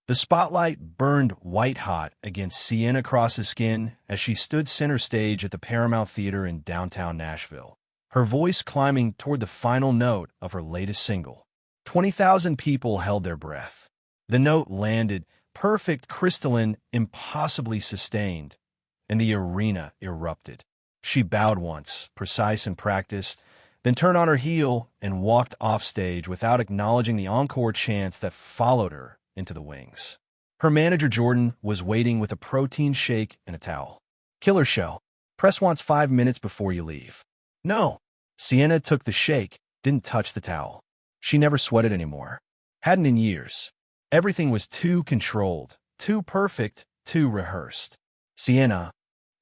The spotlight burned white-hot against Sienna Cross's skin as she stood center stage at the Paramount Theater in downtown Nashville, her voice climbing toward the final note of her latest single. 20,000 people held their breath. The note landed, perfect, crystalline, impossibly sustained, and the arena erupted. She bowed once, precise and practiced, then turned on her heel and walked off stage without acknowledging the encore chants that followed her into the wings. Her manager, Jordan, was waiting with a protein shake and a towel. "Killer show. Press wants 5 minutes before you leave." "No." Sienna took the shake, didn't touch the towel. She never sweated anymore. Hadn't in years. Everything was too controlled, too perfect, too rehearsed. "Sienna."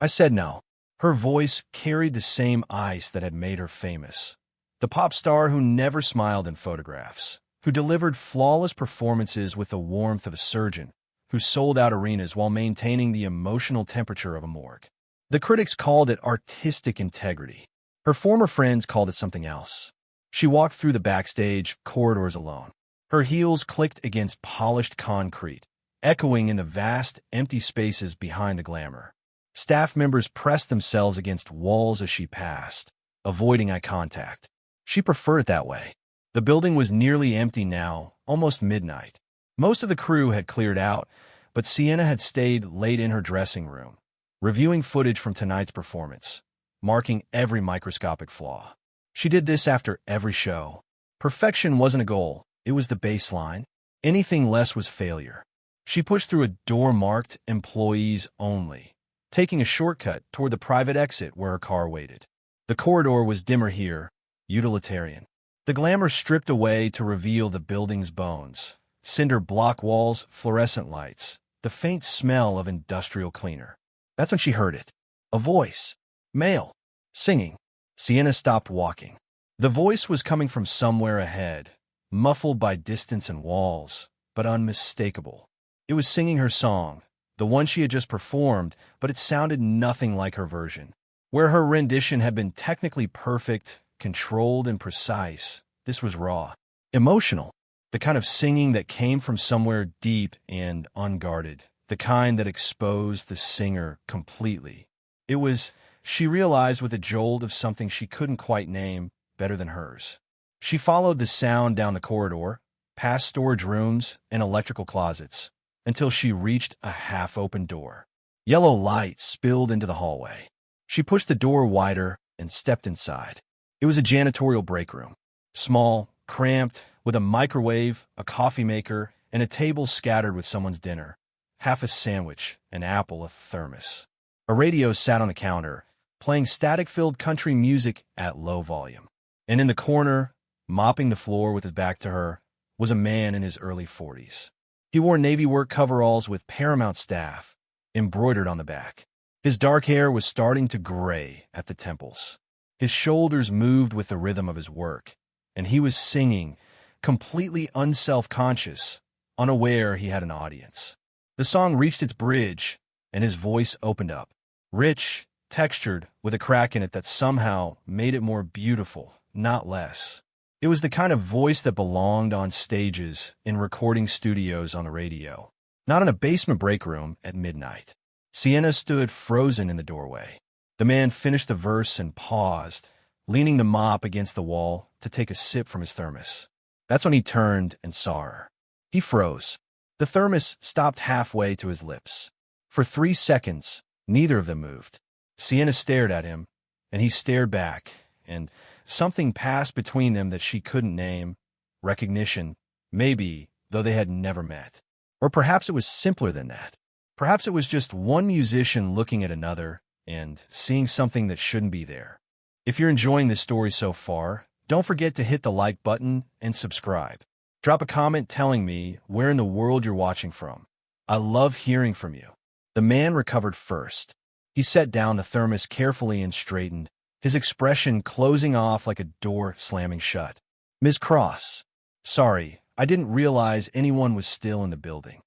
I said no. Her voice carried the same ice that had made her famous. The pop star who never smiled in photographs, who delivered flawless performances with the warmth of a surgeon, who sold out arenas while maintaining the emotional temperature of a morgue. The critics called it artistic integrity. Her former friends called it something else. She walked through the backstage corridors alone. Her heels clicked against polished concrete, echoing in the vast, empty spaces behind the glamour. Staff members pressed themselves against walls as she passed, avoiding eye contact. She preferred it that way. The building was nearly empty now, almost midnight. Most of the crew had cleared out, but Sienna had stayed late in her dressing room, reviewing footage from tonight's performance, marking every microscopic flaw. She did this after every show. Perfection wasn't a goal, it was the baseline. Anything less was failure. She pushed through a door marked "Employees Only," taking a shortcut toward the private exit where her car waited. The corridor was dimmer here, utilitarian. The glamour stripped away to reveal the building's bones. Cinder block walls, fluorescent lights, the faint smell of industrial cleaner. That's when she heard it. A voice. Male. Singing. Sienna stopped walking. The voice was coming from somewhere ahead, muffled by distance and walls, but unmistakable. It was singing her song, the one she had just performed, but it sounded nothing like her version. Where her rendition had been technically perfect, controlled, and precise, this was raw, emotional, the kind of singing that came from somewhere deep and unguarded, the kind that exposed the singer completely. It was, she realized with a jolt of something she couldn't quite name, better than hers. She followed the sound down the corridor, past storage rooms and electrical closets, until she reached a half-open door. Yellow light spilled into the hallway. She pushed the door wider and stepped inside. It was a janitorial break room. Small, cramped, with a microwave, a coffee maker, and a table scattered with someone's dinner. Half a sandwich, an apple, a thermos. A radio sat on the counter, playing static-filled country music at low volume. And in the corner, mopping the floor with his back to her, was a man in his early 40s. He wore navy work coveralls with Paramount staff embroidered on the back. His dark hair was starting to gray at the temples. His shoulders moved with the rhythm of his work, and he was singing, completely unself-conscious, unaware he had an audience. The song reached its bridge, and his voice opened up, rich, textured, with a crack in it that somehow made it more beautiful, not less. It was the kind of voice that belonged on stages, in recording studios, on the radio, not in a basement break room at midnight. Sienna stood frozen in the doorway. The man finished the verse and paused, leaning the mop against the wall to take a sip from his thermos. That's when he turned and saw her. He froze. The thermos stopped halfway to his lips. For 3 seconds, neither of them moved. Sienna stared at him, and he stared back, and something passed between them that she couldn't name. Recognition, maybe, though they had never met. Or perhaps it was simpler than that. Perhaps it was just one musician looking at another and seeing something that shouldn't be there. If you're enjoying this story so far, don't forget to hit the like button and subscribe. Drop a comment telling me where in the world you're watching from. I love hearing from you. The man recovered first. He set down the thermos carefully and straightened, his expression closing off like a door slamming shut. "Ms. Cross, sorry, I didn't realize anyone was still in the building."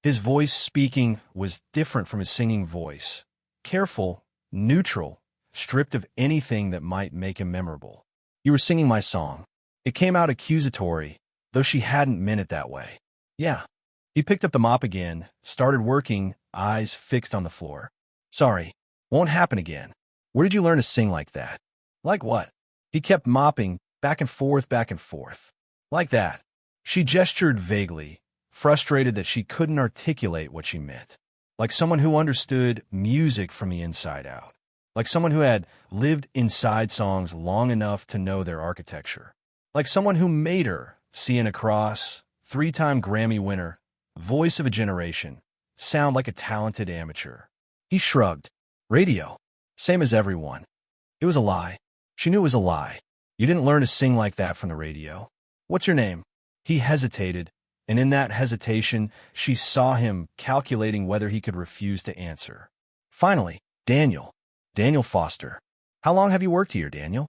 His voice speaking was different from his singing voice. Careful, neutral, stripped of anything that might make him memorable. "You were singing my song." It came out accusatory, though she hadn't meant it that way. "Yeah." He picked up the mop again, started working, eyes fixed on the floor. Sorry, won't happen again. Where did you learn to sing like that? Like what? He kept mopping, back and forth, back and forth. Like that. She gestured vaguely, frustrated that she couldn't articulate what she meant. Like someone who understood music from the inside out. Like someone who had lived inside songs long enough to know their architecture. Like someone who made her, Sienna Cross, 3-time Grammy winner, voice of a generation, sound like a talented amateur. He shrugged. Radio. Same as everyone. It was a lie. She knew it was a lie. You didn't learn to sing like that from the radio. What's your name? He hesitated, and in that hesitation, she saw him calculating whether he could refuse to answer. Finally, Daniel. Daniel Foster. How long have you worked here, Daniel?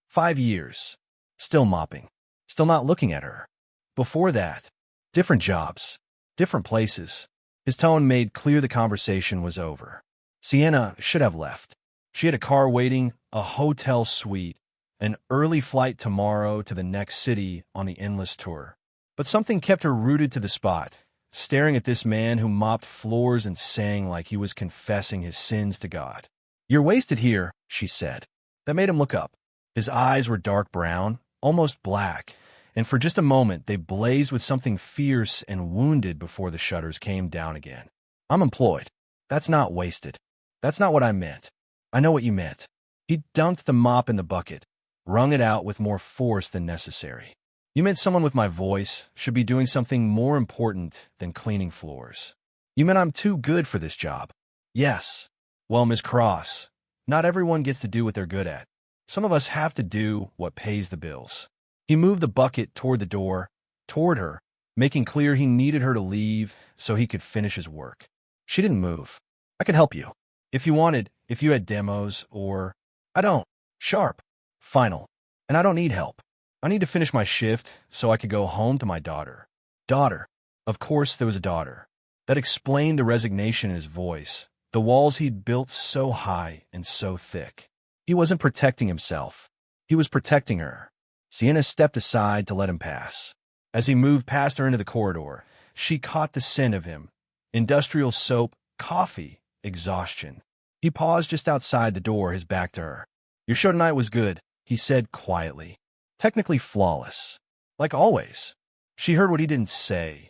5 years. Still mopping. Still not looking at her. Before that, different jobs. Different places. His tone made clear the conversation was over. Sienna should have left. She had a car waiting, a hotel suite, an early flight tomorrow to the next city on the endless tour. But something kept her rooted to the spot, staring at this man who mopped floors and sang like he was confessing his sins to God. You're wasted here, she said. That made him look up. His eyes were dark brown, almost black, and for just a moment they blazed with something fierce and wounded before the shutters came down again. I'm employed. That's not wasted. That's not what I meant. I know what you meant. He dunked the mop in the bucket, wrung it out with more force than necessary. You meant someone with my voice should be doing something more important than cleaning floors. You meant I'm too good for this job. Yes. Well, Miss Cross, not everyone gets to do what they're good at. Some of us have to do what pays the bills. He moved the bucket toward the door, toward her, making clear he needed her to leave so he could finish his work. She didn't move. I could help you. If you wanted, if you had demos, or... I don't. Sharp. Final. And I don't need help. I need to finish my shift so I could go home to my daughter. Daughter. Of course there was a daughter. That explained the resignation in his voice, the walls he'd built so high and so thick. He wasn't protecting himself. He was protecting her. Sienna stepped aside to let him pass. As he moved past her into the corridor, she caught the scent of him. Industrial soap, coffee, exhaustion. He paused just outside the door, his back to her. Your show tonight was good, he said quietly. Technically flawless. Like always. She heard what he didn't say.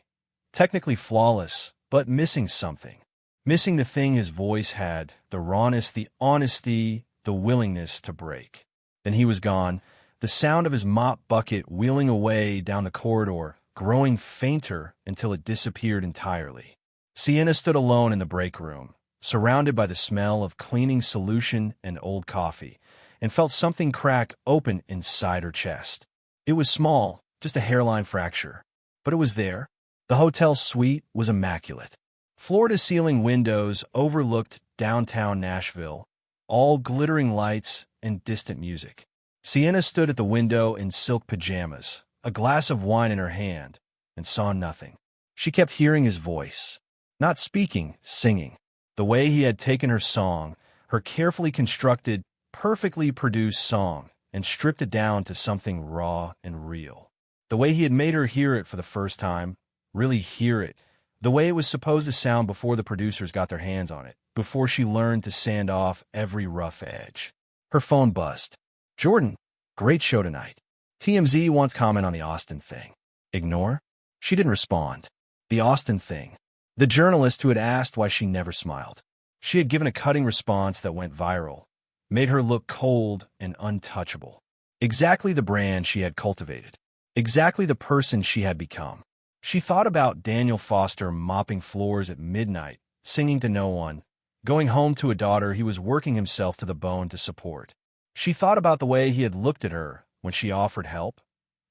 Technically flawless, but missing something. Missing the thing his voice had, the rawness, the honesty, the willingness to break. Then he was gone, the sound of his mop bucket wheeling away down the corridor, growing fainter until it disappeared entirely. Sienna stood alone in the break room, surrounded by the smell of cleaning solution and old coffee, and felt something crack open inside her chest. It was small, just a hairline fracture, but it was there. The hotel suite was immaculate. Floor-to-ceiling windows overlooked downtown Nashville, all glittering lights and distant music. Sienna stood at the window in silk pajamas, a glass of wine in her hand, and saw nothing. She kept hearing his voice. Not speaking, singing. The way he had taken her song, her carefully constructed, perfectly produced song, and stripped it down to something raw and real. The way he had made her hear it for the first time, really hear it. The way it was supposed to sound before the producers got their hands on it, before she learned to sand off every rough edge. Her phone buzzed. Jordan, great show tonight. TMZ wants comment on the Austin thing. Ignore? She didn't respond. The Austin thing. The journalist who had asked why she never smiled. She had given a cutting response that went viral, made her look cold and untouchable. Exactly the brand she had cultivated. Exactly the person she had become. She thought about Daniel Foster mopping floors at midnight, singing to no one, going home to a daughter he was working himself to the bone to support. She thought about the way he had looked at her when she offered help,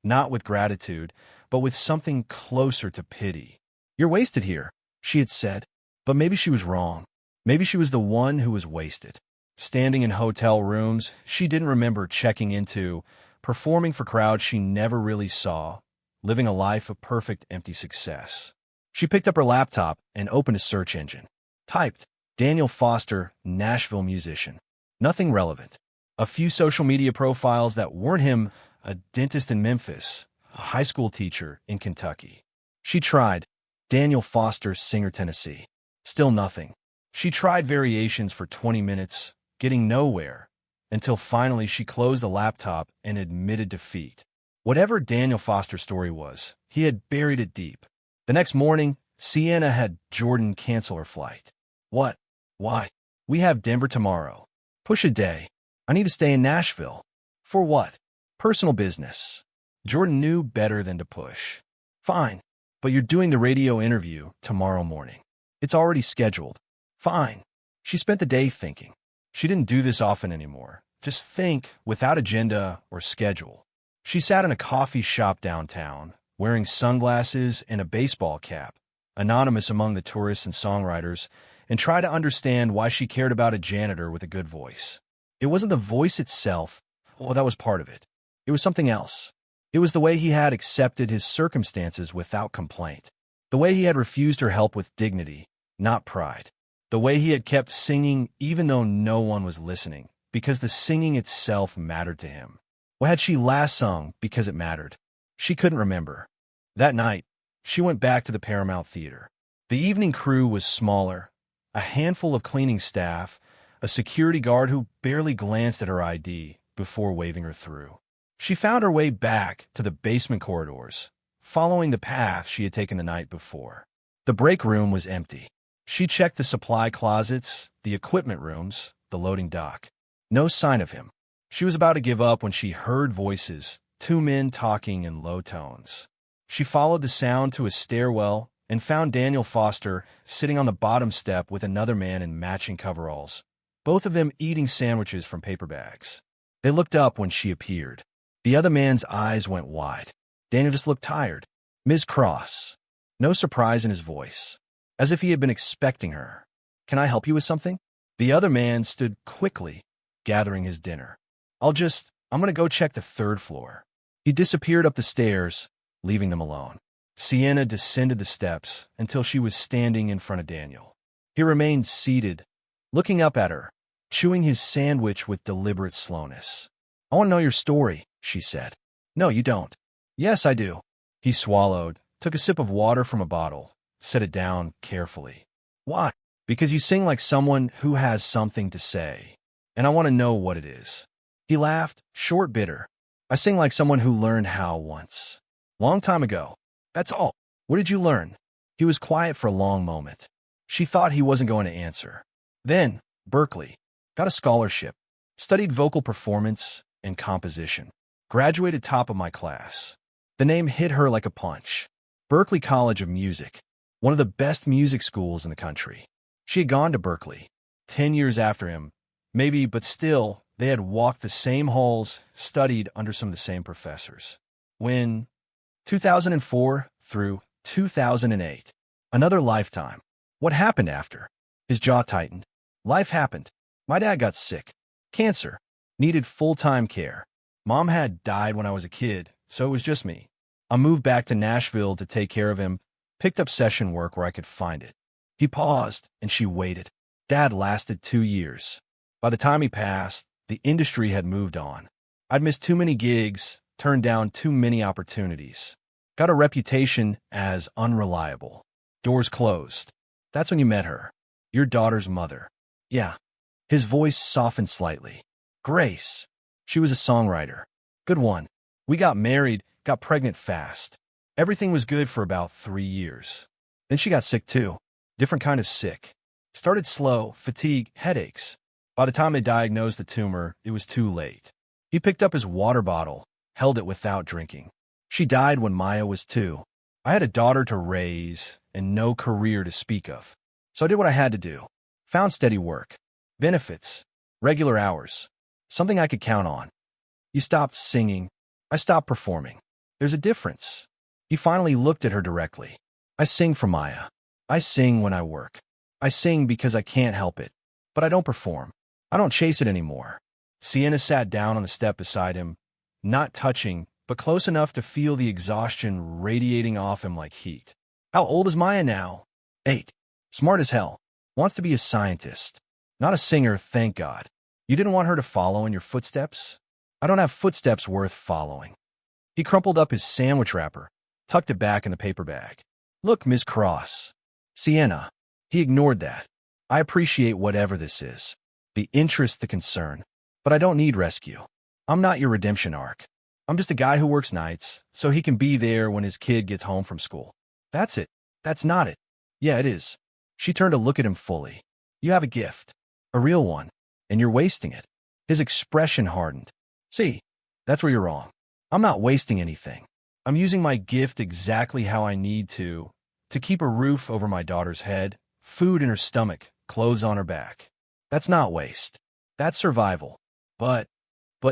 not with gratitude, but with something closer to pity. You're wasted here, she had said, but maybe she was wrong. Maybe she was the one who was wasted. Standing in hotel rooms she didn't remember checking into, performing for crowds she never really saw, living a life of perfect empty success. She picked up her laptop and opened a search engine. Typed, Daniel Foster, Nashville musician. Nothing relevant. A few social media profiles that weren't him, a dentist in Memphis, a high school teacher in Kentucky. She tried, Daniel Foster, Singer, Tennessee. Still nothing. She tried variations for 20 minutes, getting nowhere, until finally she closed the laptop and admitted defeat. Whatever Daniel Foster's story was, he had buried it deep. The next morning, Sienna had Jordan cancel her flight. What? Why? We have Denver tomorrow. Push a day. I need to stay in Nashville. For what? Personal business. Jordan knew better than to push. Fine, but you're doing the radio interview tomorrow morning. It's already scheduled. Fine. She spent the day thinking. She didn't do this often anymore. Just think without agenda or schedule. She sat in a coffee shop downtown, wearing sunglasses and a baseball cap, anonymous among the tourists and songwriters, and tried to understand why she cared about a janitor with a good voice. It wasn't the voice itself. Well, that was part of it. It was something else. It was the way he had accepted his circumstances without complaint. The way he had refused her help with dignity, not pride. The way he had kept singing even though no one was listening, because the singing itself mattered to him. What had she last sung because it mattered? She couldn't remember. That night, she went back to the Paramount Theater. The evening crew was smaller, a handful of cleaning staff, a security guard who barely glanced at her ID before waving her through. She found her way back to the basement corridors, following the path she had taken the night before. The break room was empty. She checked the supply closets, the equipment rooms, the loading dock. No sign of him. She was about to give up when she heard voices, two men talking in low tones. She followed the sound to a stairwell and found Daniel Foster sitting on the bottom step with another man in matching coveralls, both of them eating sandwiches from paper bags. They looked up when she appeared. The other man's eyes went wide. Daniel just looked tired. Ms. Cross. No surprise in his voice, as if he had been expecting her. Can I help you with something? The other man stood quickly, gathering his dinner. I'm going to go check the third floor. He disappeared up the stairs, leaving them alone. Sienna descended the steps until she was standing in front of Daniel. He remained seated, looking up at her, chewing his sandwich with deliberate slowness. I want to know your story, she said. No, you don't. Yes, I do. He swallowed, took a sip of water from a bottle, set it down carefully. Why? Because you sing like someone who has something to say, and I want to know what it is. He laughed, short, bitter. I sing like someone who learned how once. Long time ago. That's all. What did you learn? He was quiet for a long moment. She thought he wasn't going to answer. Then, Berkeley. Got a scholarship. Studied vocal performance and composition. Graduated top of my class. The name hit her like a punch. Berkeley College of Music. One of the best music schools in the country. She had gone to Berkeley. 10 years after him. Maybe, but still, they had walked the same halls, studied under some of the same professors. When 2004 through 2008. Another lifetime. What happened after? His jaw tightened. Life happened. My dad got sick. Cancer. Needed full-time care. Mom had died when I was a kid, so it was just me. I moved back to Nashville to take care of him, picked up session work where I could find it. He paused, and she waited. Dad lasted 2 years. By the time he passed, the industry had moved on. I'd missed too many gigs, turned down too many opportunities. Got a reputation as unreliable. Doors closed. That's when you met her. Your daughter's mother. Yeah. His voice softened slightly. Grace. She was a songwriter. Good one. We got married, got pregnant fast. Everything was good for about 3 years. Then she got sick too. Different kind of sick. Started slow, fatigue, headaches. By the time they diagnosed the tumor, it was too late. He picked up his water bottle, held it without drinking. She died when Maya was 2. I had a daughter to raise and no career to speak of. So I did what I had to do. Found steady work. Benefits. Regular hours. Something I could count on. You stopped singing. I stopped performing. There's a difference. He finally looked at her directly. I sing for Maya. I sing when I work. I sing because I can't help it. But I don't perform. I don't chase it anymore. Sienna sat down on the step beside him, not touching, but close enough to feel the exhaustion radiating off him like heat. How old is Maya now? 8. Smart as hell. Wants to be a scientist. Not a singer, thank God. You didn't want her to follow in your footsteps? I don't have footsteps worth following. He crumpled up his sandwich wrapper, tucked it back in the paper bag. Look, Miss Cross. Sienna. He ignored that. I appreciate whatever this is. The interest, the concern. But I don't need rescue. I'm not your redemption arc. I'm just a guy who works nights, so he can be there when his kid gets home from school. That's it. That's not it. Yeah, it is. She turned to look at him fully. You have a gift. A real one. And you're wasting it. His expression hardened. See, that's where you're wrong. I'm not wasting anything. I'm using my gift exactly how I need to keep a roof over my daughter's head, food in her stomach, clothes on her back. That's not waste. That's survival. But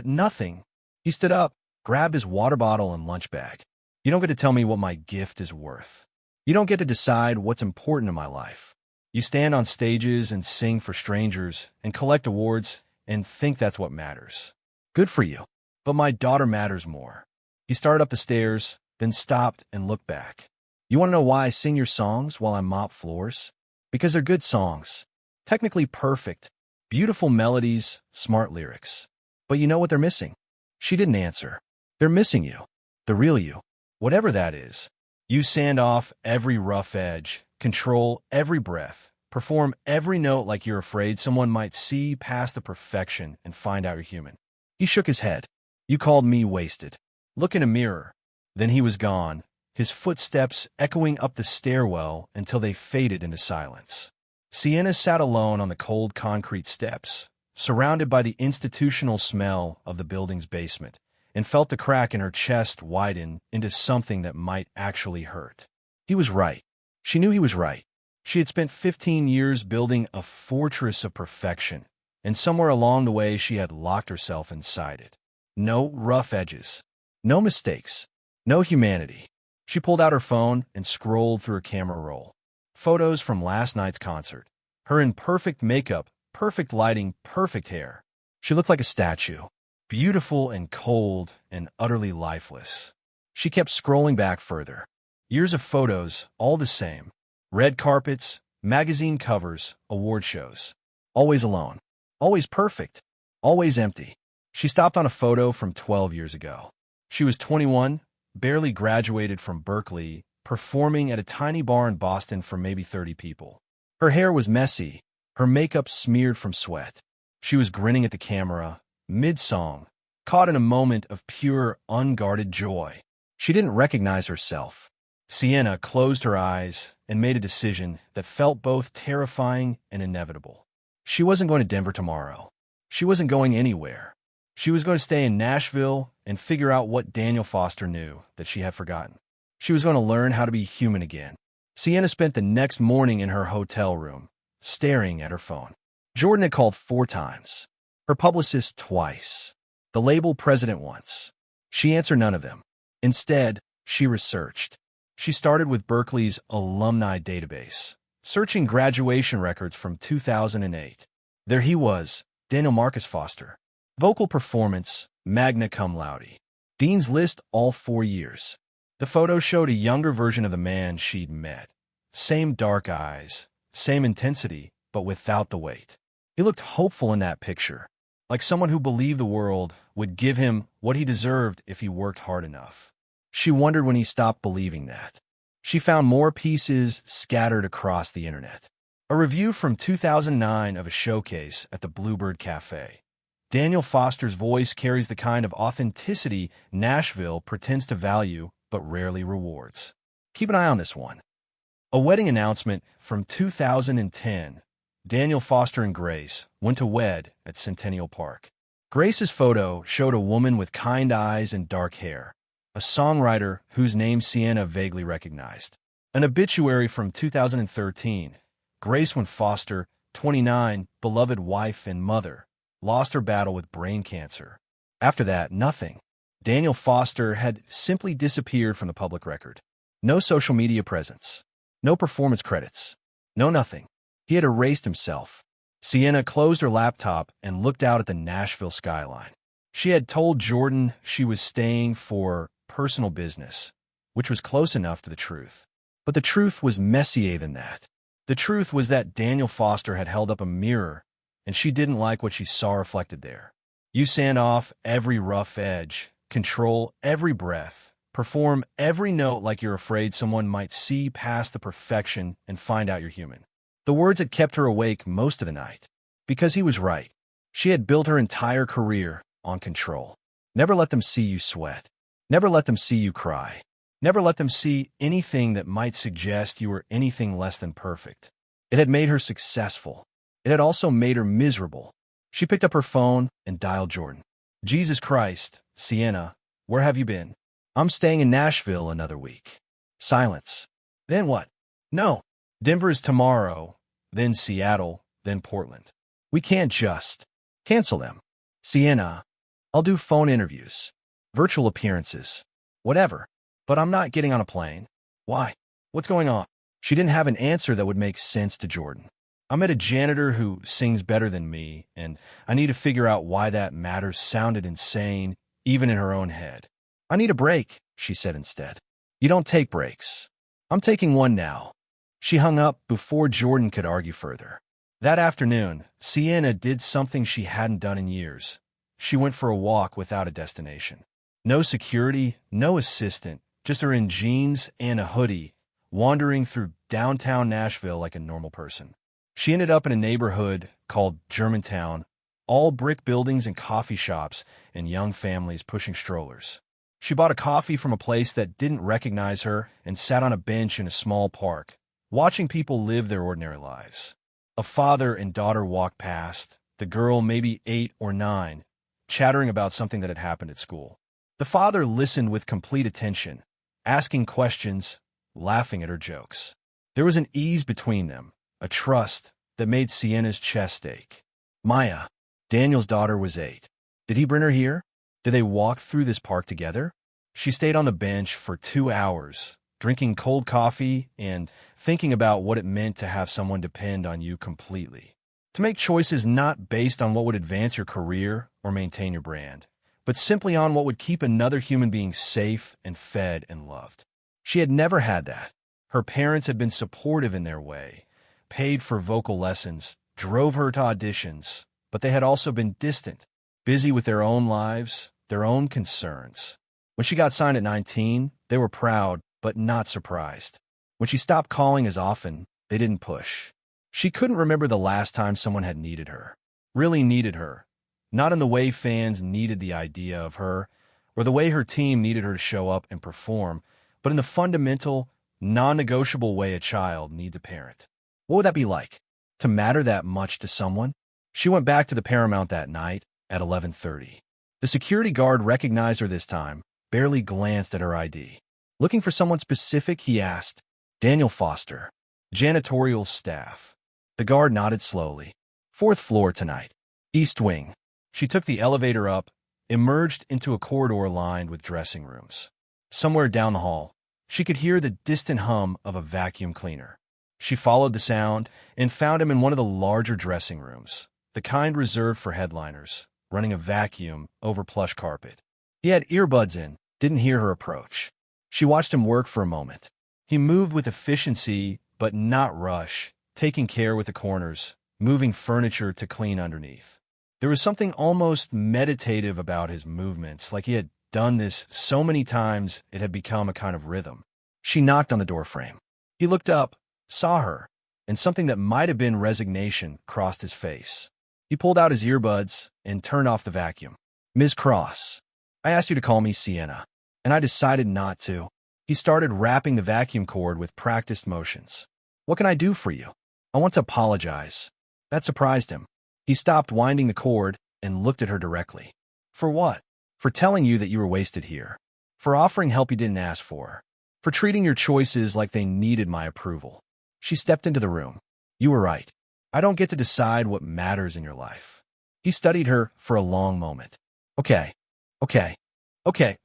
nothing. He stood up, grabbed his water bottle and lunch bag. You don't get to tell me what my gift is worth. You don't get to decide what's important in my life. You stand on stages and sing for strangers and collect awards and think that's what matters. Good for you. But my daughter matters more. He started up the stairs, then stopped and looked back. You want to know why I sing your songs while I mop floors? Because they're good songs. Technically perfect. Beautiful melodies, smart lyrics. But you know what they're missing? She didn't answer. They're missing you. The real you. Whatever that is. You sand off every rough edge, control every breath, perform every note like you're afraid someone might see past the perfection and find out you're human. He shook his head. You called me wasted. Look in a mirror. Then he was gone, his footsteps echoing up the stairwell until they faded into silence. Sienna sat alone on the cold concrete steps, surrounded by the institutional smell of the building's basement, and felt the crack in her chest widen into something that might actually hurt. He was right. She knew he was right. She had spent 15 years building a fortress of perfection, and somewhere along the way she had locked herself inside it. No rough edges. No mistakes. No humanity. She pulled out her phone and scrolled through her camera roll. Photos from last night's concert. Her in perfect makeup, perfect lighting, perfect hair. She looked like a statue. Beautiful and cold and utterly lifeless. She kept scrolling back further. Years of photos, all the same. Red carpets, magazine covers, award shows. Always alone. Always perfect. Always empty. She stopped on a photo from 12 years ago. She was 21, barely graduated from Berkeley, performing at a tiny bar in Boston for maybe 30 people. Her hair was messy, her makeup smeared from sweat. She was grinning at the camera, mid-song, caught in a moment of pure, unguarded joy. She didn't recognize herself. Sienna closed her eyes and made a decision that felt both terrifying and inevitable. She wasn't going to Denver tomorrow. She wasn't going anywhere. She was going to stay in Nashville and figure out what Daniel Foster knew that she had forgotten. She was going to learn how to be human again. Sienna spent the next morning in her hotel room, staring at her phone. Jordan had called 4 times. Her publicist twice. The label president once. She answered none of them. Instead, she researched. She started with Berkeley's alumni database, searching graduation records from 2008. There he was, Daniel Marcus Foster. Vocal performance, magna cum laude. Dean's List all 4 years. The photo showed a younger version of the man she'd met. Same dark eyes, same intensity, but without the weight. He looked hopeful in that picture, like someone who believed the world would give him what he deserved if he worked hard enough. She wondered when he stopped believing that. She found more pieces scattered across the internet. A review from 2009 of a showcase at the Bluebird Cafe. Daniel Foster's voice carries the kind of authenticity Nashville pretends to value but rarely rewards. Keep an eye on this one. A wedding announcement from 2010. Daniel Foster and Grace went to wed at Centennial Park. Grace's photo showed a woman with kind eyes and dark hair, a songwriter whose name Sienna vaguely recognized. An obituary from 2013. Grace when Foster, 29, beloved wife and mother, lost her battle with brain cancer. After that, nothing. Daniel Foster had simply disappeared from the public record. No social media presence. No performance credits. No nothing. He had erased himself. Sienna closed her laptop and looked out at the Nashville skyline. She had told Jordan she was staying for personal business, which was close enough to the truth. But the truth was messier than that. The truth was that Daniel Foster had held up a mirror, and she didn't like what she saw reflected there. You sand off every rough edge, control every breath, Perform every note like you're afraid someone might see past the perfection and find out you're human. The words had kept her awake most of the night. Because he was right. She had built her entire career on control. Never let them see you sweat. Never let them see you cry. Never let them see anything that might suggest you were anything less than perfect. It had made her successful. It had also made her miserable. She picked up her phone and dialed Jordan. Jesus Christ, Sienna, where have you been? I'm staying in Nashville another week. Silence. Then what? No. Denver is tomorrow, then Seattle, then Portland. We can't just cancel them. Sienna, I'll do phone interviews, virtual appearances, whatever. But I'm not getting on a plane. Why? What's going on? She didn't have an answer that would make sense to Jordan. I met a janitor who sings better than me, and I need to figure out why that matters sounded insane, even in her own head. I need a break, she said instead. You don't take breaks. I'm taking one now. She hung up before Jordan could argue further. That afternoon, Sienna did something she hadn't done in years. She went for a walk without a destination. No security, no assistant, just her in jeans and a hoodie, wandering through downtown Nashville like a normal person. She ended up in a neighborhood called Germantown, all brick buildings and coffee shops and young families pushing strollers. She bought a coffee from a place that didn't recognize her and sat on a bench in a small park, watching people live their ordinary lives. A father and daughter walked past, the girl maybe 8 or 9, chattering about something that had happened at school. The father listened with complete attention, asking questions, laughing at her jokes. There was an ease between them, a trust that made Sienna's chest ache. Maya, Daniel's daughter, was 8. Did he bring her here? Did they walk through this park together? She stayed on the bench for 2 hours, drinking cold coffee and thinking about what it meant to have someone depend on you completely. To make choices not based on what would advance your career or maintain your brand, but simply on what would keep another human being safe and fed and loved. She had never had that. Her parents had been supportive in their way, paid for vocal lessons, drove her to auditions, but they had also been distant, busy with their own lives, their own concerns. When she got signed at 19, they were proud, but not surprised. When she stopped calling as often, they didn't push. She couldn't remember the last time someone had needed her, really needed her, not in the way fans needed the idea of her, or the way her team needed her to show up and perform, but in the fundamental, non-negotiable way a child needs a parent. What would that be like? To matter that much to someone? She went back to the Paramount that night at 11:30. The security guard recognized her this time, barely glanced at her ID. Looking for someone specific, he asked. Daniel Foster, janitorial staff. The guard nodded slowly. 4th floor tonight. East wing. She took the elevator up, emerged into a corridor lined with dressing rooms. Somewhere down the hall, she could hear the distant hum of a vacuum cleaner. She followed the sound and found him in one of the larger dressing rooms, the kind reserved for headliners, running a vacuum over plush carpet. He had earbuds in, didn't hear her approach. She watched him work for a moment. He moved with efficiency, but not rush, taking care with the corners, moving furniture to clean underneath. There was something almost meditative about his movements, like he had done this so many times it had become a kind of rhythm. She knocked on the doorframe. He looked up, saw her, and something that might have been resignation crossed his face. He pulled out his earbuds and turned off the vacuum. Ms. Cross, I asked you to call me Sienna, and I decided not to. He started wrapping the vacuum cord with practiced motions. What can I do for you? I want to apologize. That surprised him. He stopped winding the cord and looked at her directly. For what? For telling you that you were wasted here. For offering help you didn't ask for. For treating your choices like they needed my approval. She stepped into the room. You were right. I don't get to decide what matters in your life. He studied her for a long moment. Okay.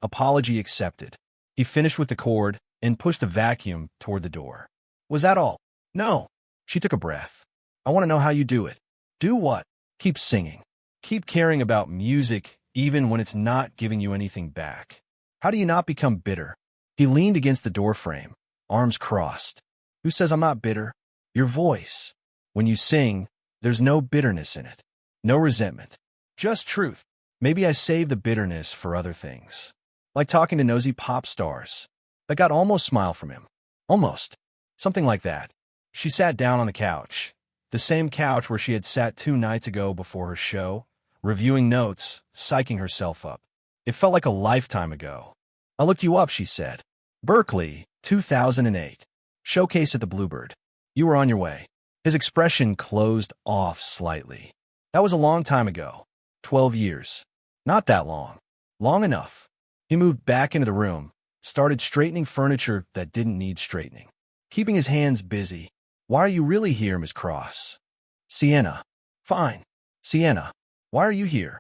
Apology accepted. He finished with the cord and pushed the vacuum toward the door. Was that all? No. She took a breath. I want to know how you do it. Do what? Keep singing. Keep caring about music even when it's not giving you anything back. How do you not become bitter? He leaned against the doorframe, arms crossed. Who says I'm not bitter? Your voice. When you sing, there's no bitterness in it. No resentment. Just truth. Maybe I save the bitterness for other things. like talking to nosy pop stars. That got almost smile from him. Almost. Something like that. She sat down on the couch. The same couch where she had sat 2 nights ago before her show, reviewing notes, psyching herself up. It felt like a lifetime ago. I looked you up, she said. Berkeley, 2008. Showcase at the Bluebird. You were on your way. His expression closed off slightly. That was a long time ago. 12 years. Not that long. Long enough. He moved back into the room, started straightening furniture that didn't need straightening, keeping his hands busy. Why are you really here, Miss Cross? Sienna. Fine. Sienna, why are you here?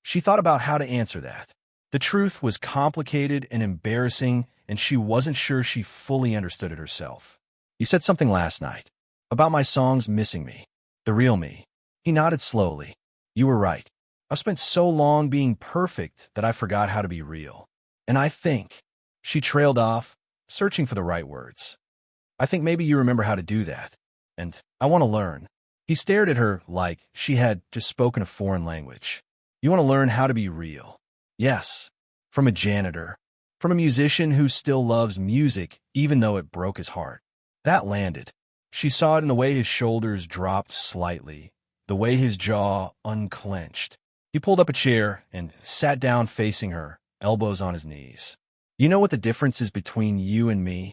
She thought about how to answer that. The truth was complicated and embarrassing, and she wasn't sure she fully understood it herself. You said something last night about my songs missing me, the real me. He nodded slowly. You were right. I've spent so long being perfect that I forgot how to be real. And I think, she trailed off, searching for the right words. I think maybe you remember how to do that. And I want to learn. He stared at her like she had just spoken a foreign language. You want to learn how to be real? Yes. From a janitor. From a musician who still loves music even though it broke his heart. That landed. She saw it in the way his shoulders dropped slightly, the way his jaw unclenched. He pulled up a chair and sat down facing her, elbows on his knees. You know what the difference is between you and me?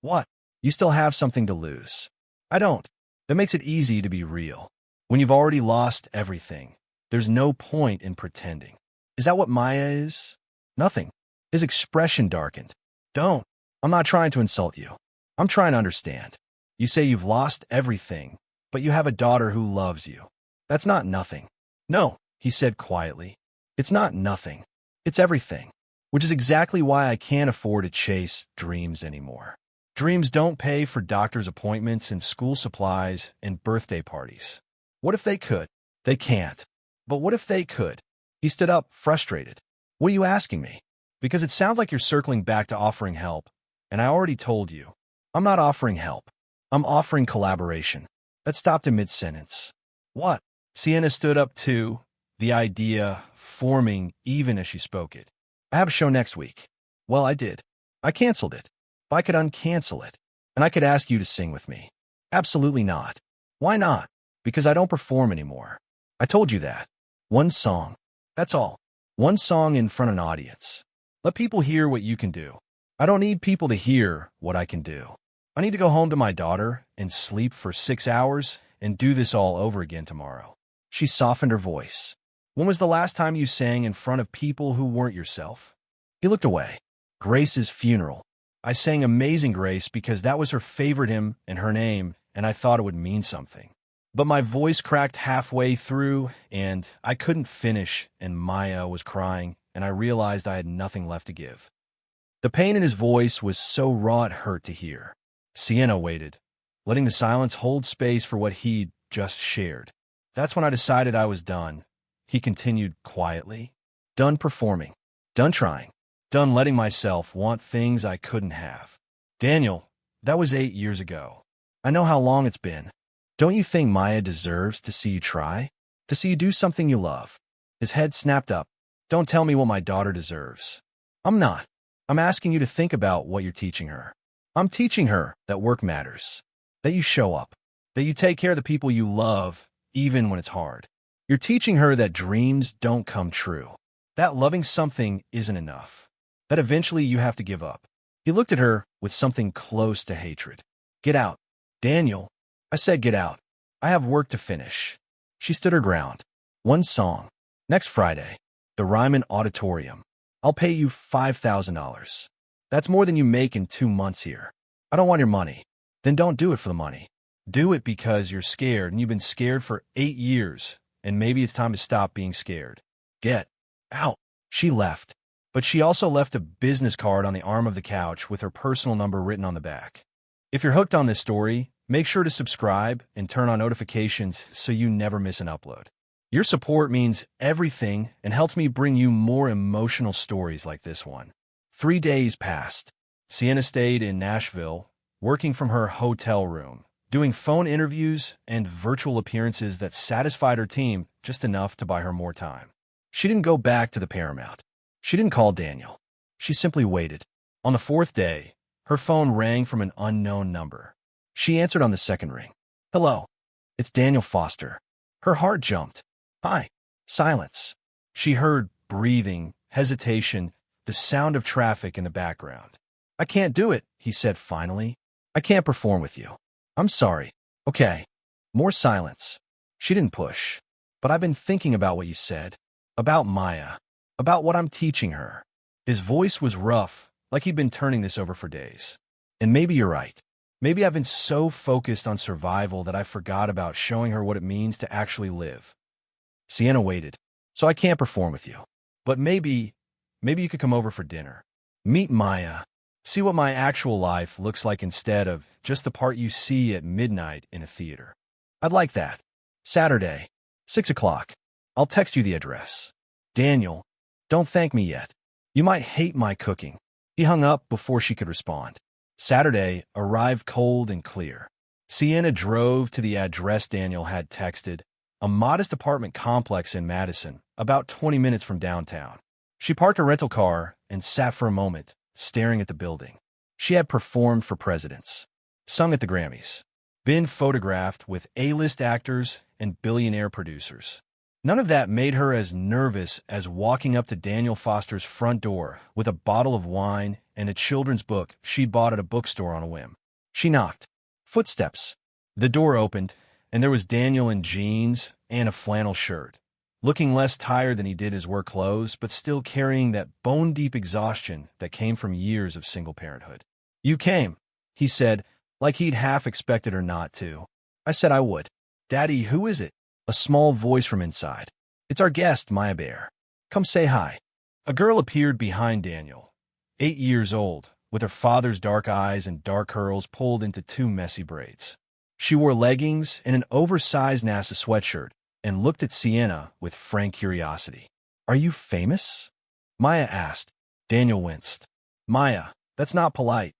What? You still have something to lose. I don't. That makes it easy to be real. When you've already lost everything, there's no point in pretending. Is that what Maya is? Nothing. His expression darkened. Don't. I'm not trying to insult you. I'm trying to understand. You say you've lost everything, but you have a daughter who loves you. That's not nothing. No, he said quietly. It's not nothing. It's everything. Which is exactly why I can't afford to chase dreams anymore. Dreams don't pay for doctor's appointments and school supplies and birthday parties. What if they could? They can't. But what if they could? He stood up, frustrated. What are you asking me? Because it sounds like you're circling back to offering help, and I already told you. I'm not offering help. I'm offering collaboration. That stopped in mid-sentence. What? Sienna stood up too, the idea forming even as she spoke it. I have a show next week. Well, I did. I canceled it. If I could uncancel it, and I could ask you to sing with me. Absolutely not. Why not? Because I don't perform anymore. I told you that. One song. That's all. One song in front of an audience. Let people hear what you can do. I don't need people to hear what I can do. I need to go home to my daughter and sleep for 6 hours and do this all over again tomorrow. She softened her voice. When was the last time you sang in front of people who weren't yourself? He looked away. Grace's funeral. I sang Amazing Grace because that was her favorite hymn and her name, and I thought it would mean something. But my voice cracked halfway through, and I couldn't finish, and Maya was crying, and I realized I had nothing left to give. The pain in his voice was so raw it hurt to hear. Sienna waited, letting the silence hold space for what he'd just shared. That's when I decided I was done. He continued quietly. Done performing. Done trying. Done letting myself want things I couldn't have. Daniel, that was 8 years ago. I know how long it's been. Don't you think Maya deserves to see you try? To see you do something you love? His head snapped up. Don't tell me what my daughter deserves. I'm not. I'm asking you to think about what you're teaching her. I'm teaching her that work matters. That you show up. That you take care of the people you love, even when it's hard. You're teaching her that dreams don't come true. That loving something isn't enough. That eventually you have to give up. He looked at her with something close to hatred. Get out. Daniel. I said get out. I have work to finish. She stood her ground. One song. Next Friday. The Ryman Auditorium. I'll pay you $5,000. That's more than you make in 2 months here. I don't want your money. Then don't do it for the money. Do it because you're scared and you've been scared for 8 years, and maybe it's time to stop being scared. Get out. She left. But she also left a business card on the arm of the couch with her personal number written on the back. If you're hooked on this story, make sure to subscribe and turn on notifications so you never miss an upload. Your support means everything and helps me bring you more emotional stories like this one. 3 days passed. Sienna stayed in Nashville, working from her hotel room, doing phone interviews and virtual appearances that satisfied her team just enough to buy her more time. She didn't go back to the Paramount. She didn't call Daniel. She simply waited. On the fourth day, her phone rang from an unknown number. She answered on the second ring. "Hello. It's Daniel Foster." Her heart jumped. "Hi." Silence. She heard breathing, hesitation, the sound of traffic in the background. "I can't do it," he said finally. "I can't perform with you. I'm sorry." "Okay." More silence. She didn't push. "But I've been thinking about what you said. About Maya. About what I'm teaching her." His voice was rough, like he'd been turning this over for days. "And maybe you're right. Maybe I've been so focused on survival that I forgot about showing her what it means to actually live." Sienna waited. "So I can't perform with you. But maybe you could come over for dinner. Meet Maya. See what my actual life looks like instead of just the part you see at midnight in a theater." "I'd like that. Saturday, 6 o'clock. I'll text you the address." "Daniel, don't thank me yet. You might hate my cooking." He hung up before she could respond. Saturday arrived cold and clear. Sienna drove to the address Daniel had texted, a modest apartment complex in Madison, about 20 minutes from downtown. She parked her rental car and sat for a moment, staring at the building. She had performed for presidents, sung at the Grammys, been photographed with A-list actors and billionaire producers. None of that made her as nervous as walking up to Daniel Foster's front door with a bottle of wine and a children's book she'd bought at a bookstore on a whim. She knocked. Footsteps. The door opened, and there was Daniel in jeans and a flannel shirt, looking less tired than he did his work clothes, but still carrying that bone-deep exhaustion that came from years of single parenthood. "You came," he said, like he'd half expected her not to. "I said I would." "Daddy, who is it?" A small voice from inside. "It's our guest, Maya Bear. Come say hi." A girl appeared behind Daniel, 8 years old, with her father's dark eyes and dark curls pulled into 2 messy braids. She wore leggings and an oversized NASA sweatshirt and looked at Sienna with frank curiosity. "Are you famous?" Maya asked. Daniel winced. "Maya, that's not polite."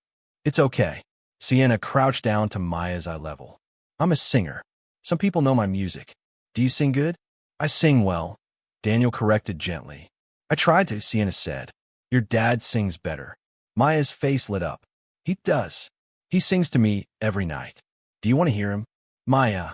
"It's okay." Sienna crouched down to Maya's eye level. "I'm a singer. Some people know my music. Do you sing good?" "I sing well," Daniel corrected gently. "I tried to," Sienna said. "Your dad sings better." Maya's face lit up. "He does. He sings to me every night. Do you want to hear him?" "Maya."